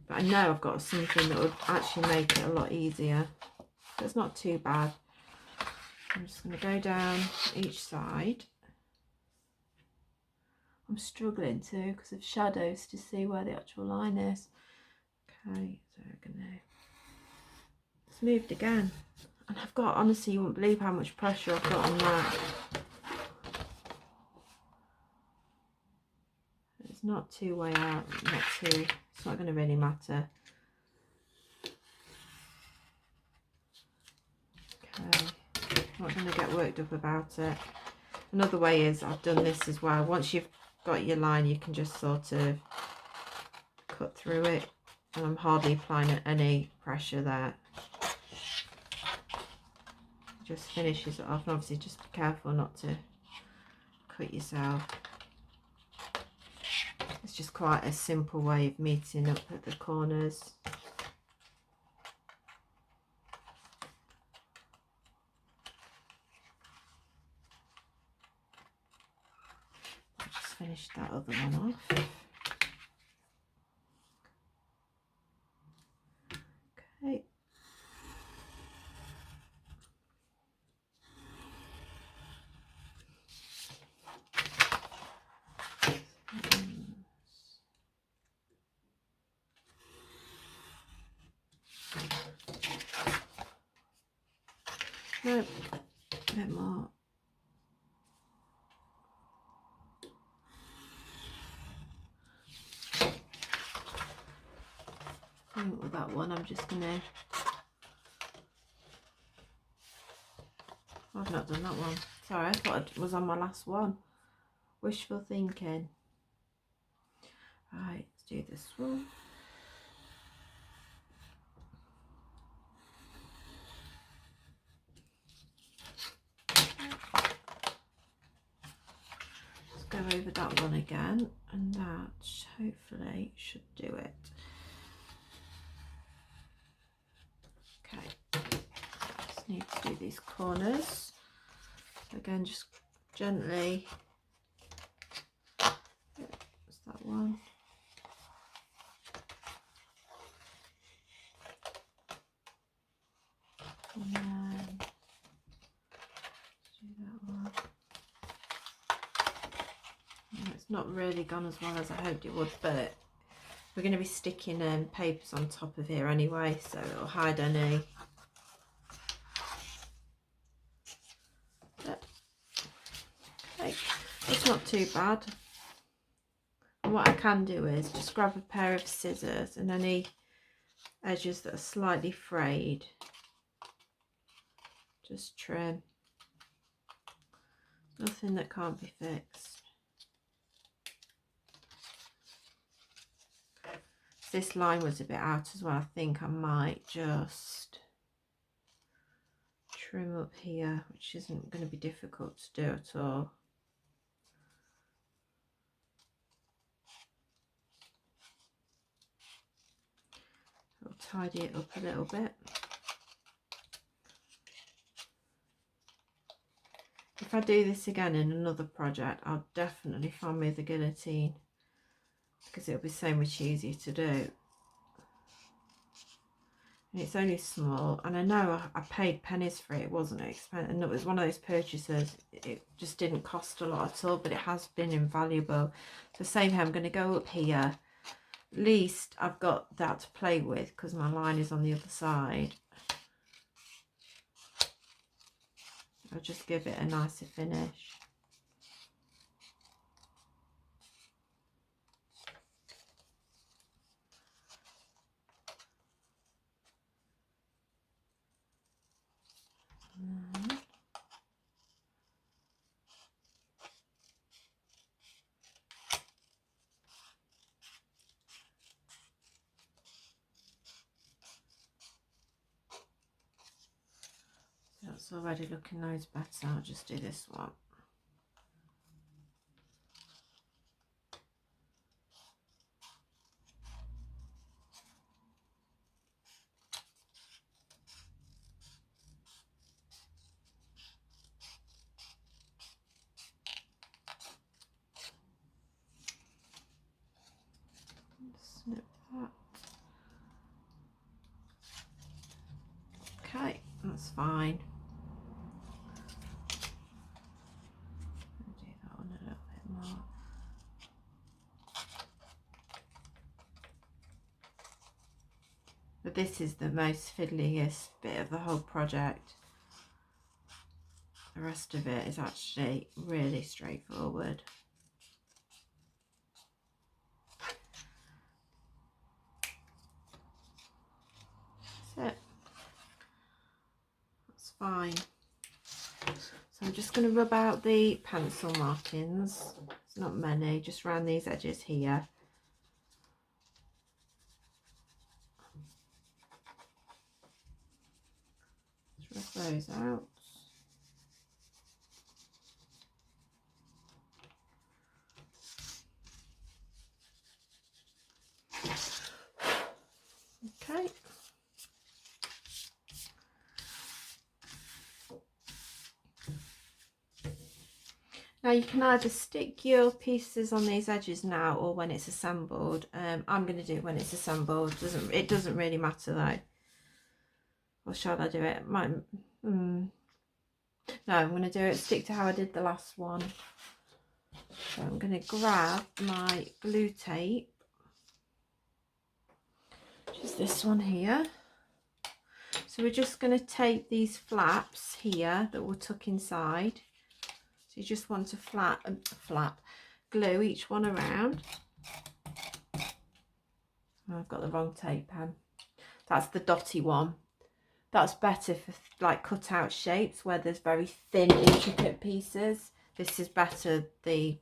But I know I've got something that would actually make it a lot easier. So it's not too bad. I'm just going to go down each side. I'm struggling too because of shadows to see where the actual line is. Okay, so we're going to... It's moved again. And I've got, honestly, you won't believe how much pressure I've got on that. It's not too way out, it's not going to really matter. Okay, I'm not going to get worked up about it. Another way is, I've done this as well. Once you've got your line, you can just sort of cut through it. And I'm hardly applying any pressure there. Just finishes it off. And obviously just be careful not to cut yourself. It's just quite a simple way of meeting up at the corners. I'll just finish that other one off. Okay. No, a bit more. I think with that one, I'm just gonna. I've not done that one. Sorry, I thought it was on my last one. Wishful thinking. Right, let's do this one. Go over that one again, and that hopefully should do it. Okay, just need to do these corners again, just gently. That's that one. And then do that one. It's not really gone as well as I hoped it would, but we're going to be sticking papers on top of here anyway, so it'll hide any. But, okay, it's not too bad. And what I can do is just grab a pair of scissors and any edges that are slightly frayed, just trim. Nothing that can't be fixed. This line was a bit out as well. I think I might just trim up here, which isn't going to be difficult to do at all. I'll tidy it up a little bit. If I do this again in another project, I'll definitely find me the guillotine, because it'll be so much easier to do. And it's only small, and I know I paid pennies for it. It wasn't expensive, and it was one of those purchases. It just didn't cost a lot at all, but it has been invaluable. So same here, I'm going to go up here. At least I've got that to play with, because my line is on the other side. I'll just give it a nicer finish. That's already looking loads better. I'll just do this one. Snip that. Okay, that's fine. I'll do that one a little bit more. But this is the most fiddliest bit of the whole project. The rest of it is actually really straightforward. That's it. That's fine. So I'm just going to rub out the pencil markings. It's not many, just around these edges here. Just rub those out. Okay. Now you can either stick your pieces on these edges now or when it's assembled. I'm going to do it when it's assembled. It doesn't really matter though. Or shall I do it? No, I'm going to do it, stick to how I did the last one. So I'm going to grab my glue tape, which is this one here. So we're just going to tape these flaps here that will tuck inside. So you just want to glue each one around. Oh, I've got the wrong tape pen. That's the dotty one. That's better for like cut out shapes where there's very thin intricate pieces. This is better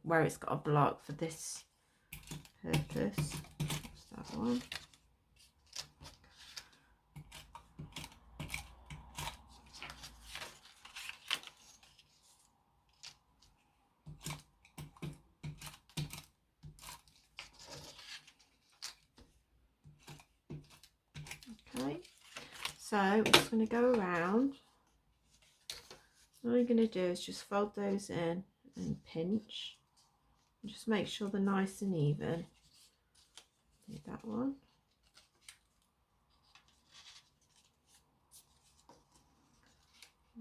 where it's got a block for this purpose. That's that one. Okay, so I'm just going to go around. All you're going to do is just fold those in and pinch. And just make sure they're nice and even. Do that one.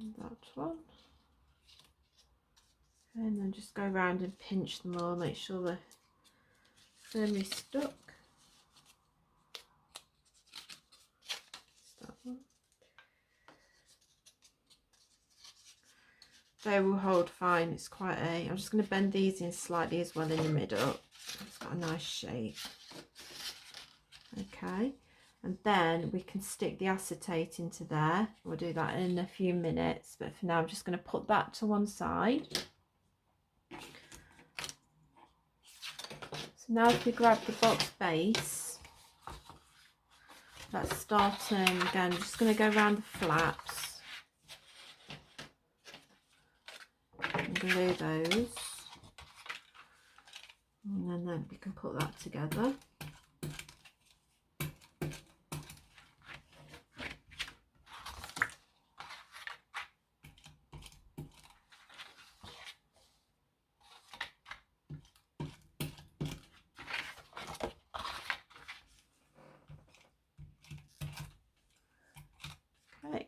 And that one. And then just go around and pinch them all, make sure they're firmly stuck. That one. They will hold fine. It's quite a... I'm just going to bend these in slightly as well in the middle. It's got a nice shape. Okay. And then we can stick the acetate into there. We'll do that in a few minutes. But for now, I'm just going to put that to one side. So now if we grab the box base, let's start again. I'm just going to go around the flaps and glue those. And then we can put that together. Okay.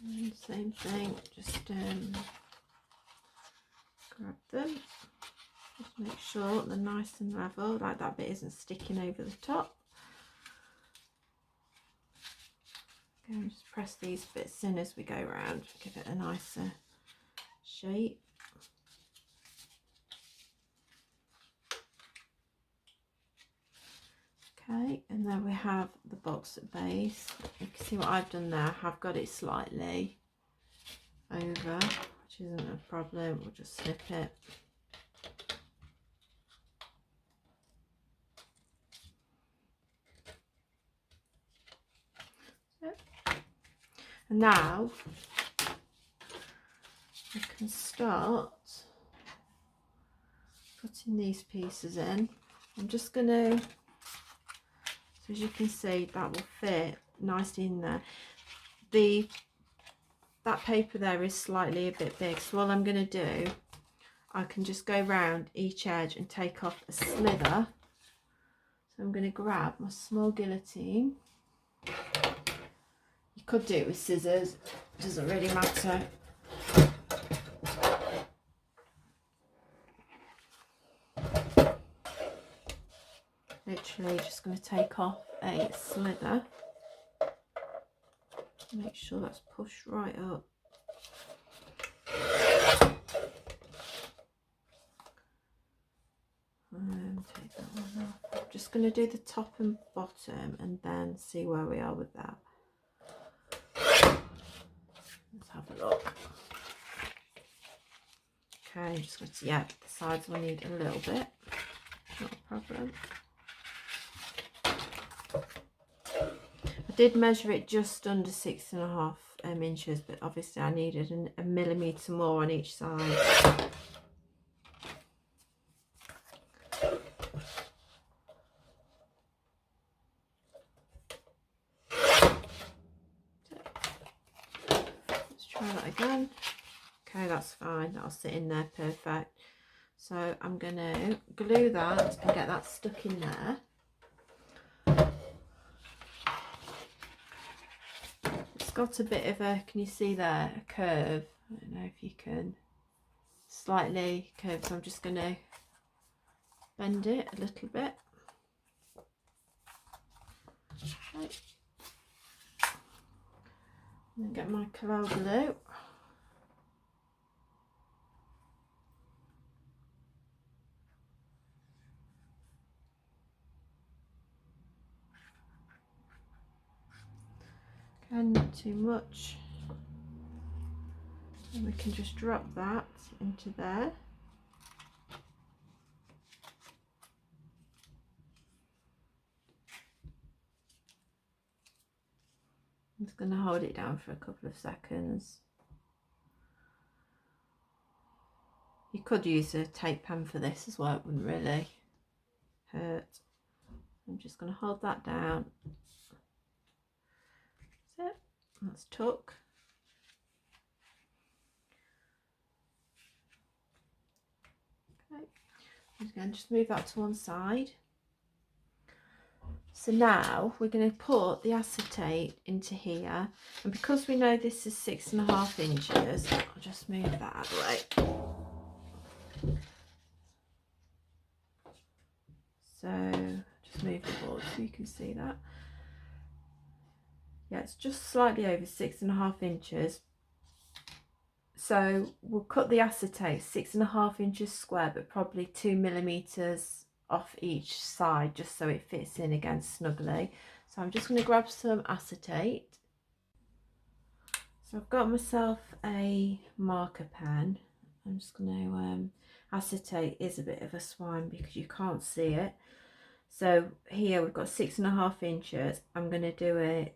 And same thing, just grab them. Just make sure they're nice and level, like that bit isn't sticking over the top. Okay, just press these bits in as we go around, give it a nicer shape. Okay, and then we have the box at base. You can see what I've done there. I've got it slightly over, which isn't a problem. We'll just snip it. And now I can start putting these pieces in. I'm just going to, so as you can see, that will fit nicely in there. That paper there is slightly a bit big, so all I'm going to do, I can just go round each edge and take off a slither. So I'm going to grab my small guillotine. You could do it with scissors, doesn't really matter. Literally just going to take off a slither. Make sure that's pushed right up. Take that one off. I'm just going to do the top and bottom and then see where we are with that. Let's have a look. Okay, I'm just going to, yeah, the sides will need a little bit. Not a problem. I did measure it just under 6.5 inches, but obviously I needed a millimetre more on each side. Let's try that again. Okay, that's fine. That'll sit in there perfect. So I'm going to glue that and get that stuck in there. It's got a bit of a, can you see there, a curve? I don't know if you can, slightly curved, so I'm just going to bend it a little bit. Okay. And then get my colour glue. And not too much. And we can just drop that into there. I'm just going to hold it down for a couple of seconds. You could use a tape pen for this as well, it wouldn't really hurt. I'm just going to hold that down. That's it. That's tuck. Okay. Again, just move that to one side. So now we're going to put the acetate into here, and because we know this is 6.5 inches, I'll just move that out of the way. So just move the board so you can see that. Yeah, it's just slightly over 6.5 inches. So we'll cut the acetate 6.5 inches square, but probably 2 millimeters off each side, just so it fits in again snugly. So I'm just going to grab some acetate. So I've got myself a marker pen. I'm just going to, acetate is a bit of a swine because you can't see it. So here we've got 6.5 inches. I'm going to do it,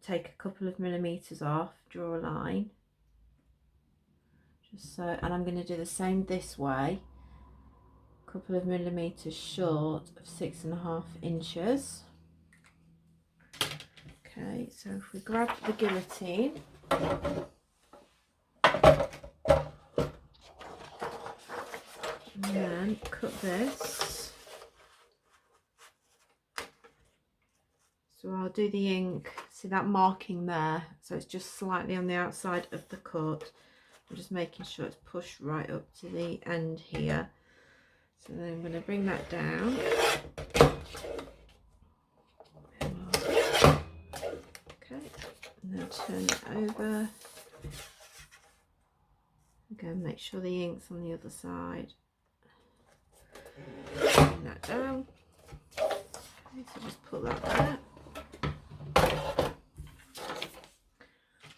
take a couple of millimeters off, draw a line. Just so, and I'm going to do the same this way, a couple of millimeters short of 6.5 inches. Okay, so if we grab the guillotine, and then cut this. So I'll do the ink, see that marking there, so it's just slightly on the outside of the cut. I'm just making sure it's pushed right up to the end here. So then I'm going to bring that down. Okay, and then turn it over. Again, make sure the ink's on the other side. Bring that down. Okay, so just put that there.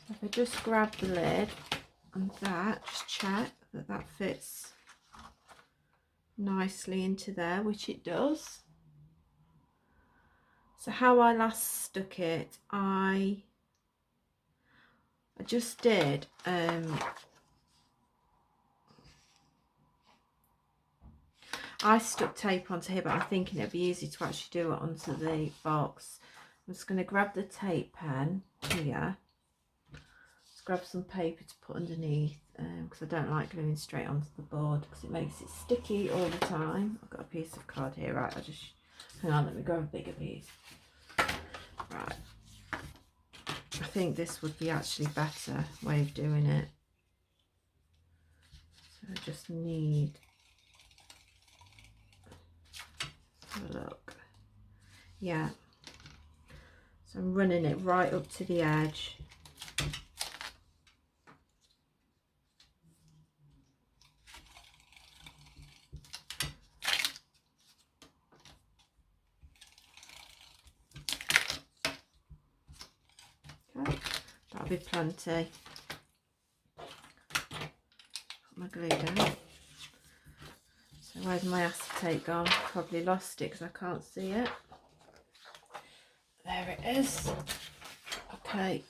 So if I just grab the lid and that, just check that that fits nicely into there, which it does. So how I last stuck it, I just did I stuck tape onto here, but I'm thinking it'd be easy to actually do it onto the box. I'm just going to grab the tape pen here. Just grab some paper to put underneath, because I don't like gluing straight onto the board because it makes it sticky all the time. I've got a piece of card here, right? I'll just, hang on, let me grab a bigger piece. Right. I think this would be actually better way of doing it. So I just need, have a look. Yeah. So I'm running it right up to the edge. Okay, that'll be plenty. Put my glue down. So where's my acetate gone? Probably lost it because I can't see it. There it is. Okay.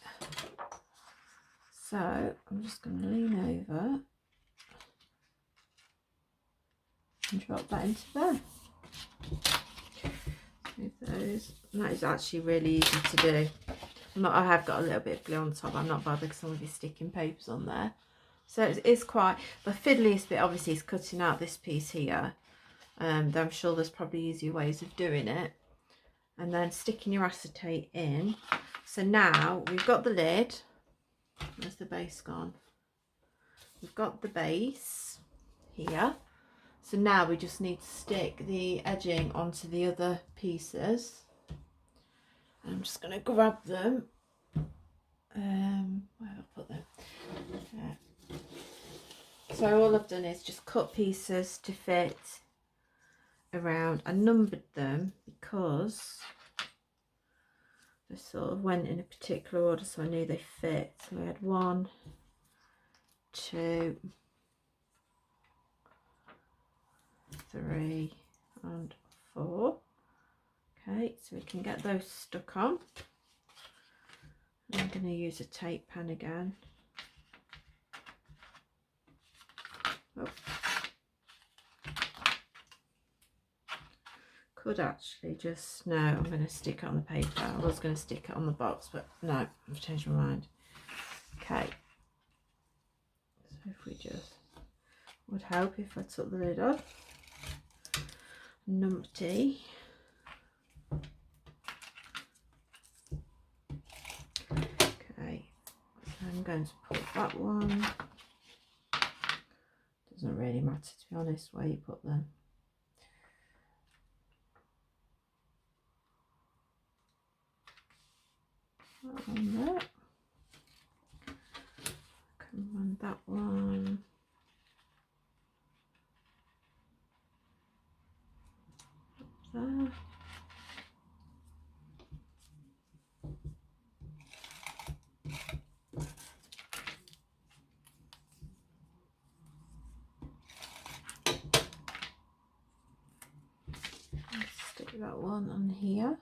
So I'm just going to lean over and drop that into there. Move those. And that is actually really easy to do. I have got a little bit of glue on top. I'm not bothered because I'm going to be sticking papers on there. So it's quite, the fiddliest bit obviously is cutting out this piece here. Though I'm sure there's probably easier ways of doing it. And then sticking your acetate in. So now we've got the lid. Where's the base gone? We've got the base here. So now we just need to stick the edging onto the other pieces. I'm just going to grab them. Where have I put them? So all I've done is just cut pieces to fit around. I numbered them because they sort of went in a particular order, so I knew they fit. So I had 1, 2, 3 and 4. Okay, so we can get those stuck on. I'm going to use a tape pen again. Oh. Could actually just, no, I'm going to stick it on the paper. I was going to stick it on the box, but no, I've changed my mind. Okay. So if we just, would help if I took the lid off. Numpty. going to put that one. Doesn't really matter, to be honest, where you put them. That one there. I can run that one. There. Stick that one on here.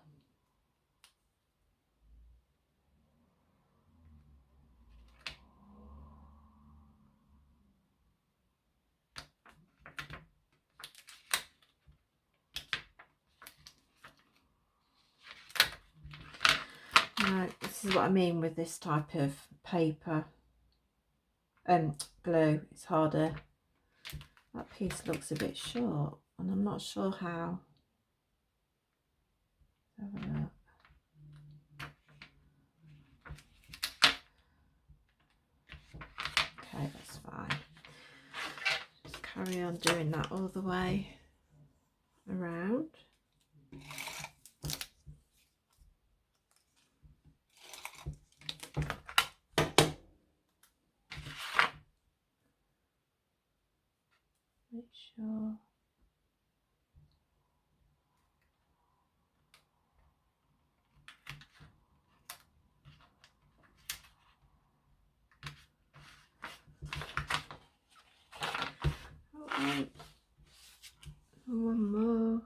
Now, this is what I mean with this type of paper. Glue, it's harder. That piece looks a bit short and I'm not sure how. Let's have a look. Okay, that's fine. Just carry on doing that all the way around. Make sure. One more.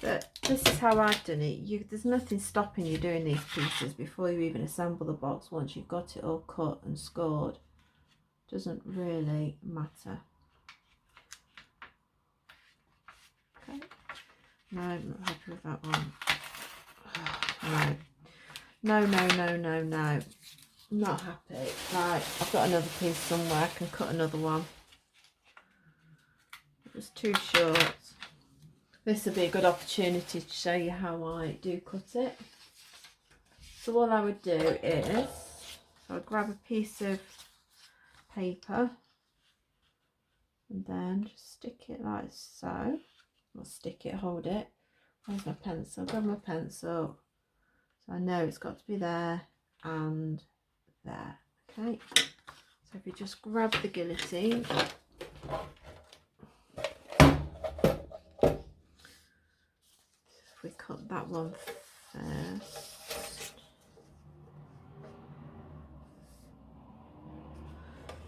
But this is how I've done it. There's nothing stopping you doing these pieces before you even assemble the box. Once you've got it all cut and scored, doesn't really matter. Okay. No, I'm not happy with that one. No. No. Not happy. Right, I've got another piece somewhere. I can cut another one. It was too short. This will be a good opportunity to show you how I do cut it. So all I would do is, so I'd grab a piece of paper and then just stick it like so. Not stick it, hold it. Where's my pencil? Grab my pencil. So I know it's got to be there and there. Okay. So if you just grab the guillotine. We cut that one first.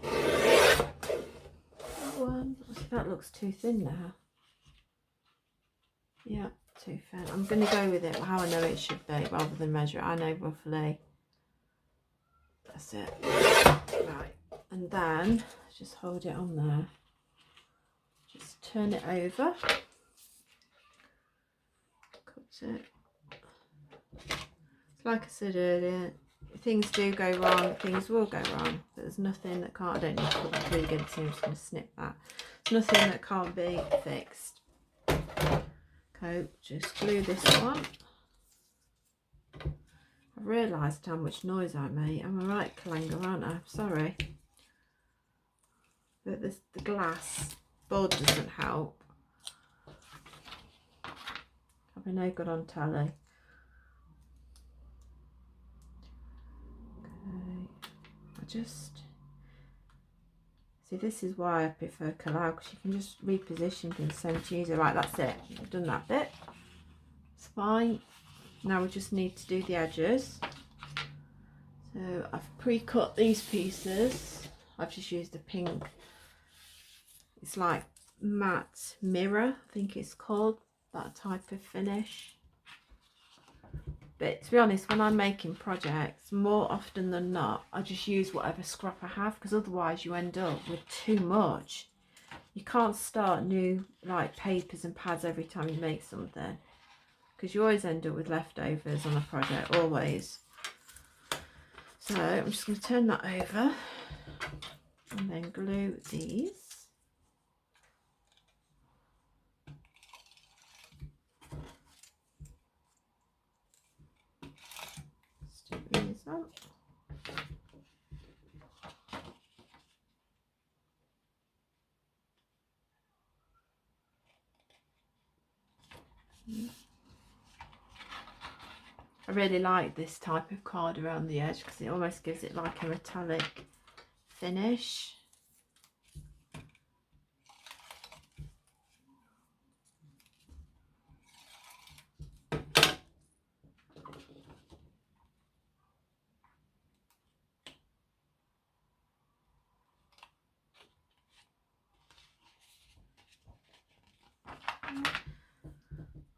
That one, that looks too thin now. Yeah, too thin. I'm going to go with it how I know it should be rather than measure it. I know roughly. That's it. Right, and then just hold it on there. Just turn it over. It. Like I said earlier, things do go wrong, things will go wrong. There's nothing that can't, I don't need to put that really good, so I'm just going to snip that. There's nothing that can't be fixed. Okay, just glue this one. I've realised how much noise I make. I'm a right clanger, aren't I? Sorry. But the glass board doesn't help. I'll be no good on telly. Just see, this is why I prefer collage, because you can just reposition things so much easier. Right, that's it. I've done that bit. It's fine. Now we just need to do the edges. So I've pre-cut these pieces. I've just used a pink. It's like matte mirror, I think it's called, that type of finish. But to be honest, when I'm making projects, more often than not, I just use whatever scrap I have, because otherwise you end up with too much. You can't start new like papers and pads every time you make something, because you always end up with leftovers on a project, always. So I'm just going to turn that over and then glue these. some. I really like this type of card around the edge because it almost gives it like a metallic finish.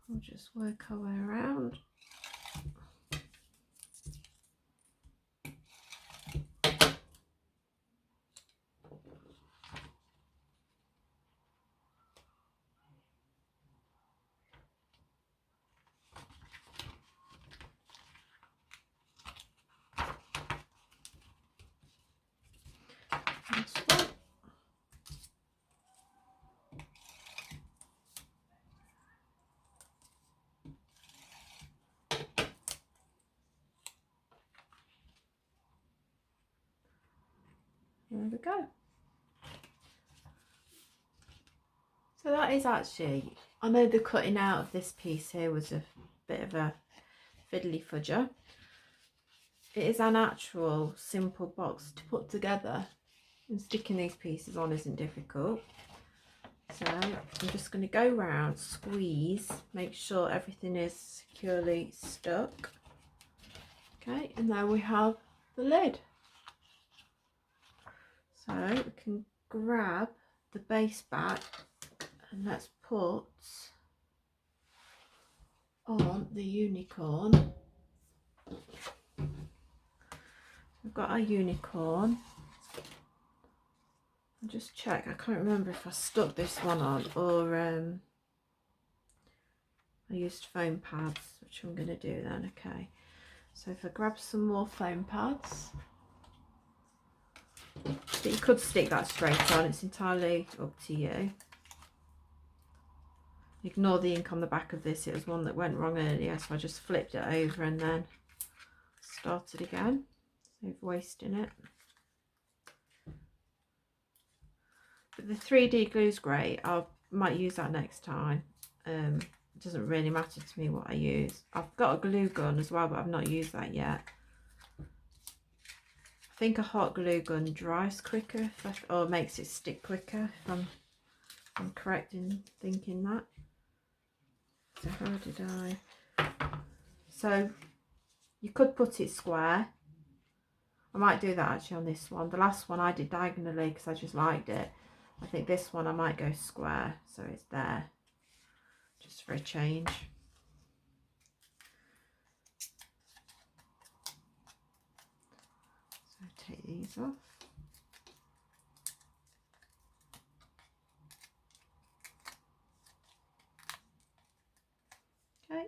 We'll just work our way around. There we go. So that is actually, I know the cutting out of this piece here was a bit of a fiddly fudger. It is an actual simple box to put together, and sticking these pieces on isn't difficult. So I'm just going to go round, squeeze, make sure everything is securely stuck. Okay, and now we have the lid. So we can grab the base back and let's put on the unicorn. We've got our unicorn. I'll just check, I can't remember if I stuck this one on or I used foam pads, which I'm going to do then. Okay, so if I grab some more foam pads, but you could stick that straight on, it's entirely up to you. Ignore the ink on the back of this, it was one that went wrong earlier, so I just flipped it over and then started again, save wasting it. But the 3D glue's great, I might use that next time. It doesn't really matter to me what I use. I've got a glue gun as well, but I've not used that yet. I think a hot glue gun dries quicker or makes it stick quicker, if I'm correct in thinking that. So how did I? So you could put it square. I might do that actually on this one. The last one I did diagonally because I just liked it. I think this one I might go square, so it's there, just for a change. So take these off. Okay,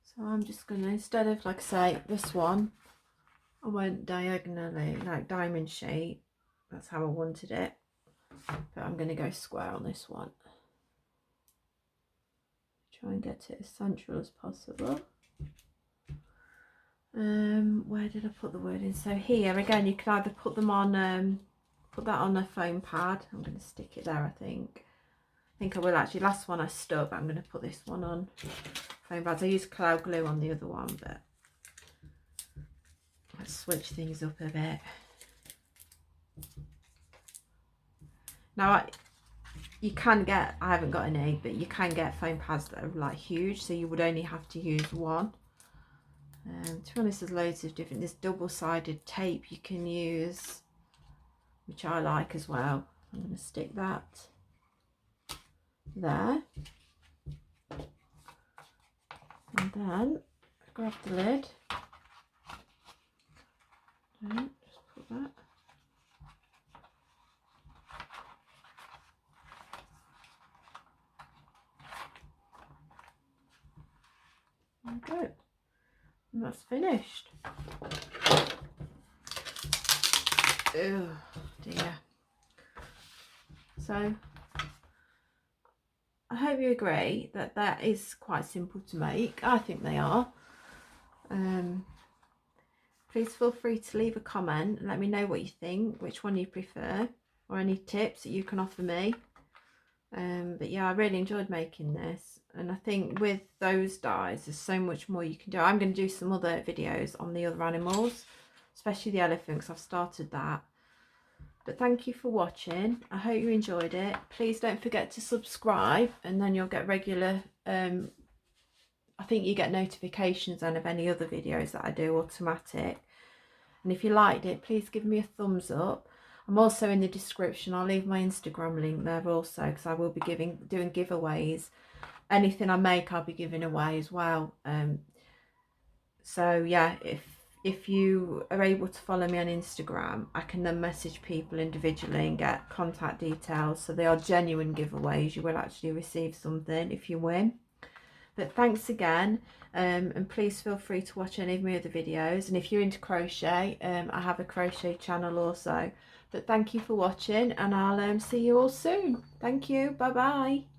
so I'm just going to, instead of, like I say, this one, I went diagonally, like diamond shape. That's how I wanted it. But I'm going to go square on this one. Try and get it as central as possible. Where did I put the word in? So here again, you can either put them on, put that on a foam pad. I'm going to stick it there. I think I will actually. Last one I stuck, but I'm going to put this one on foam pads. I used cloud glue on the other one, but let's switch things up a bit. Now you can get, I haven't got any, but you can get foam pads that are like huge, so you would only have to use one. To be honest, there's loads of different, this double-sided tape you can use, which I like as well. I'm going to stick that there, and then grab the lid, and just put that. There we go. And that's finished. Oh dear. So I hope you agree that that is quite simple to make. I think they are. Please feel free to leave a comment and let me know what you think, which one you prefer, or any tips that you can offer me. But yeah, I really enjoyed making this, and I think with those dies there's so much more you can do. I'm going to do some other videos on the other animals, especially the elephant, because I've started that. But thank you for watching. I hope you enjoyed it. Please don't forget to subscribe, and then you'll get regular I think you get notifications then of any other videos that I do automatic. And if you liked it, please give me a thumbs up. I'm also in the description. I'll leave my Instagram link there also, because I will be doing giveaways. Anything I make, I'll be giving away as well. So yeah, if you are able to follow me on Instagram, I can then message people individually and get contact details. So they are genuine giveaways. You will actually receive something if you win. But thanks again, and please feel free to watch any of my other videos. And if you're into crochet, I have a crochet channel also. But thank you for watching, and I'll see you all soon. Thank you. Bye bye.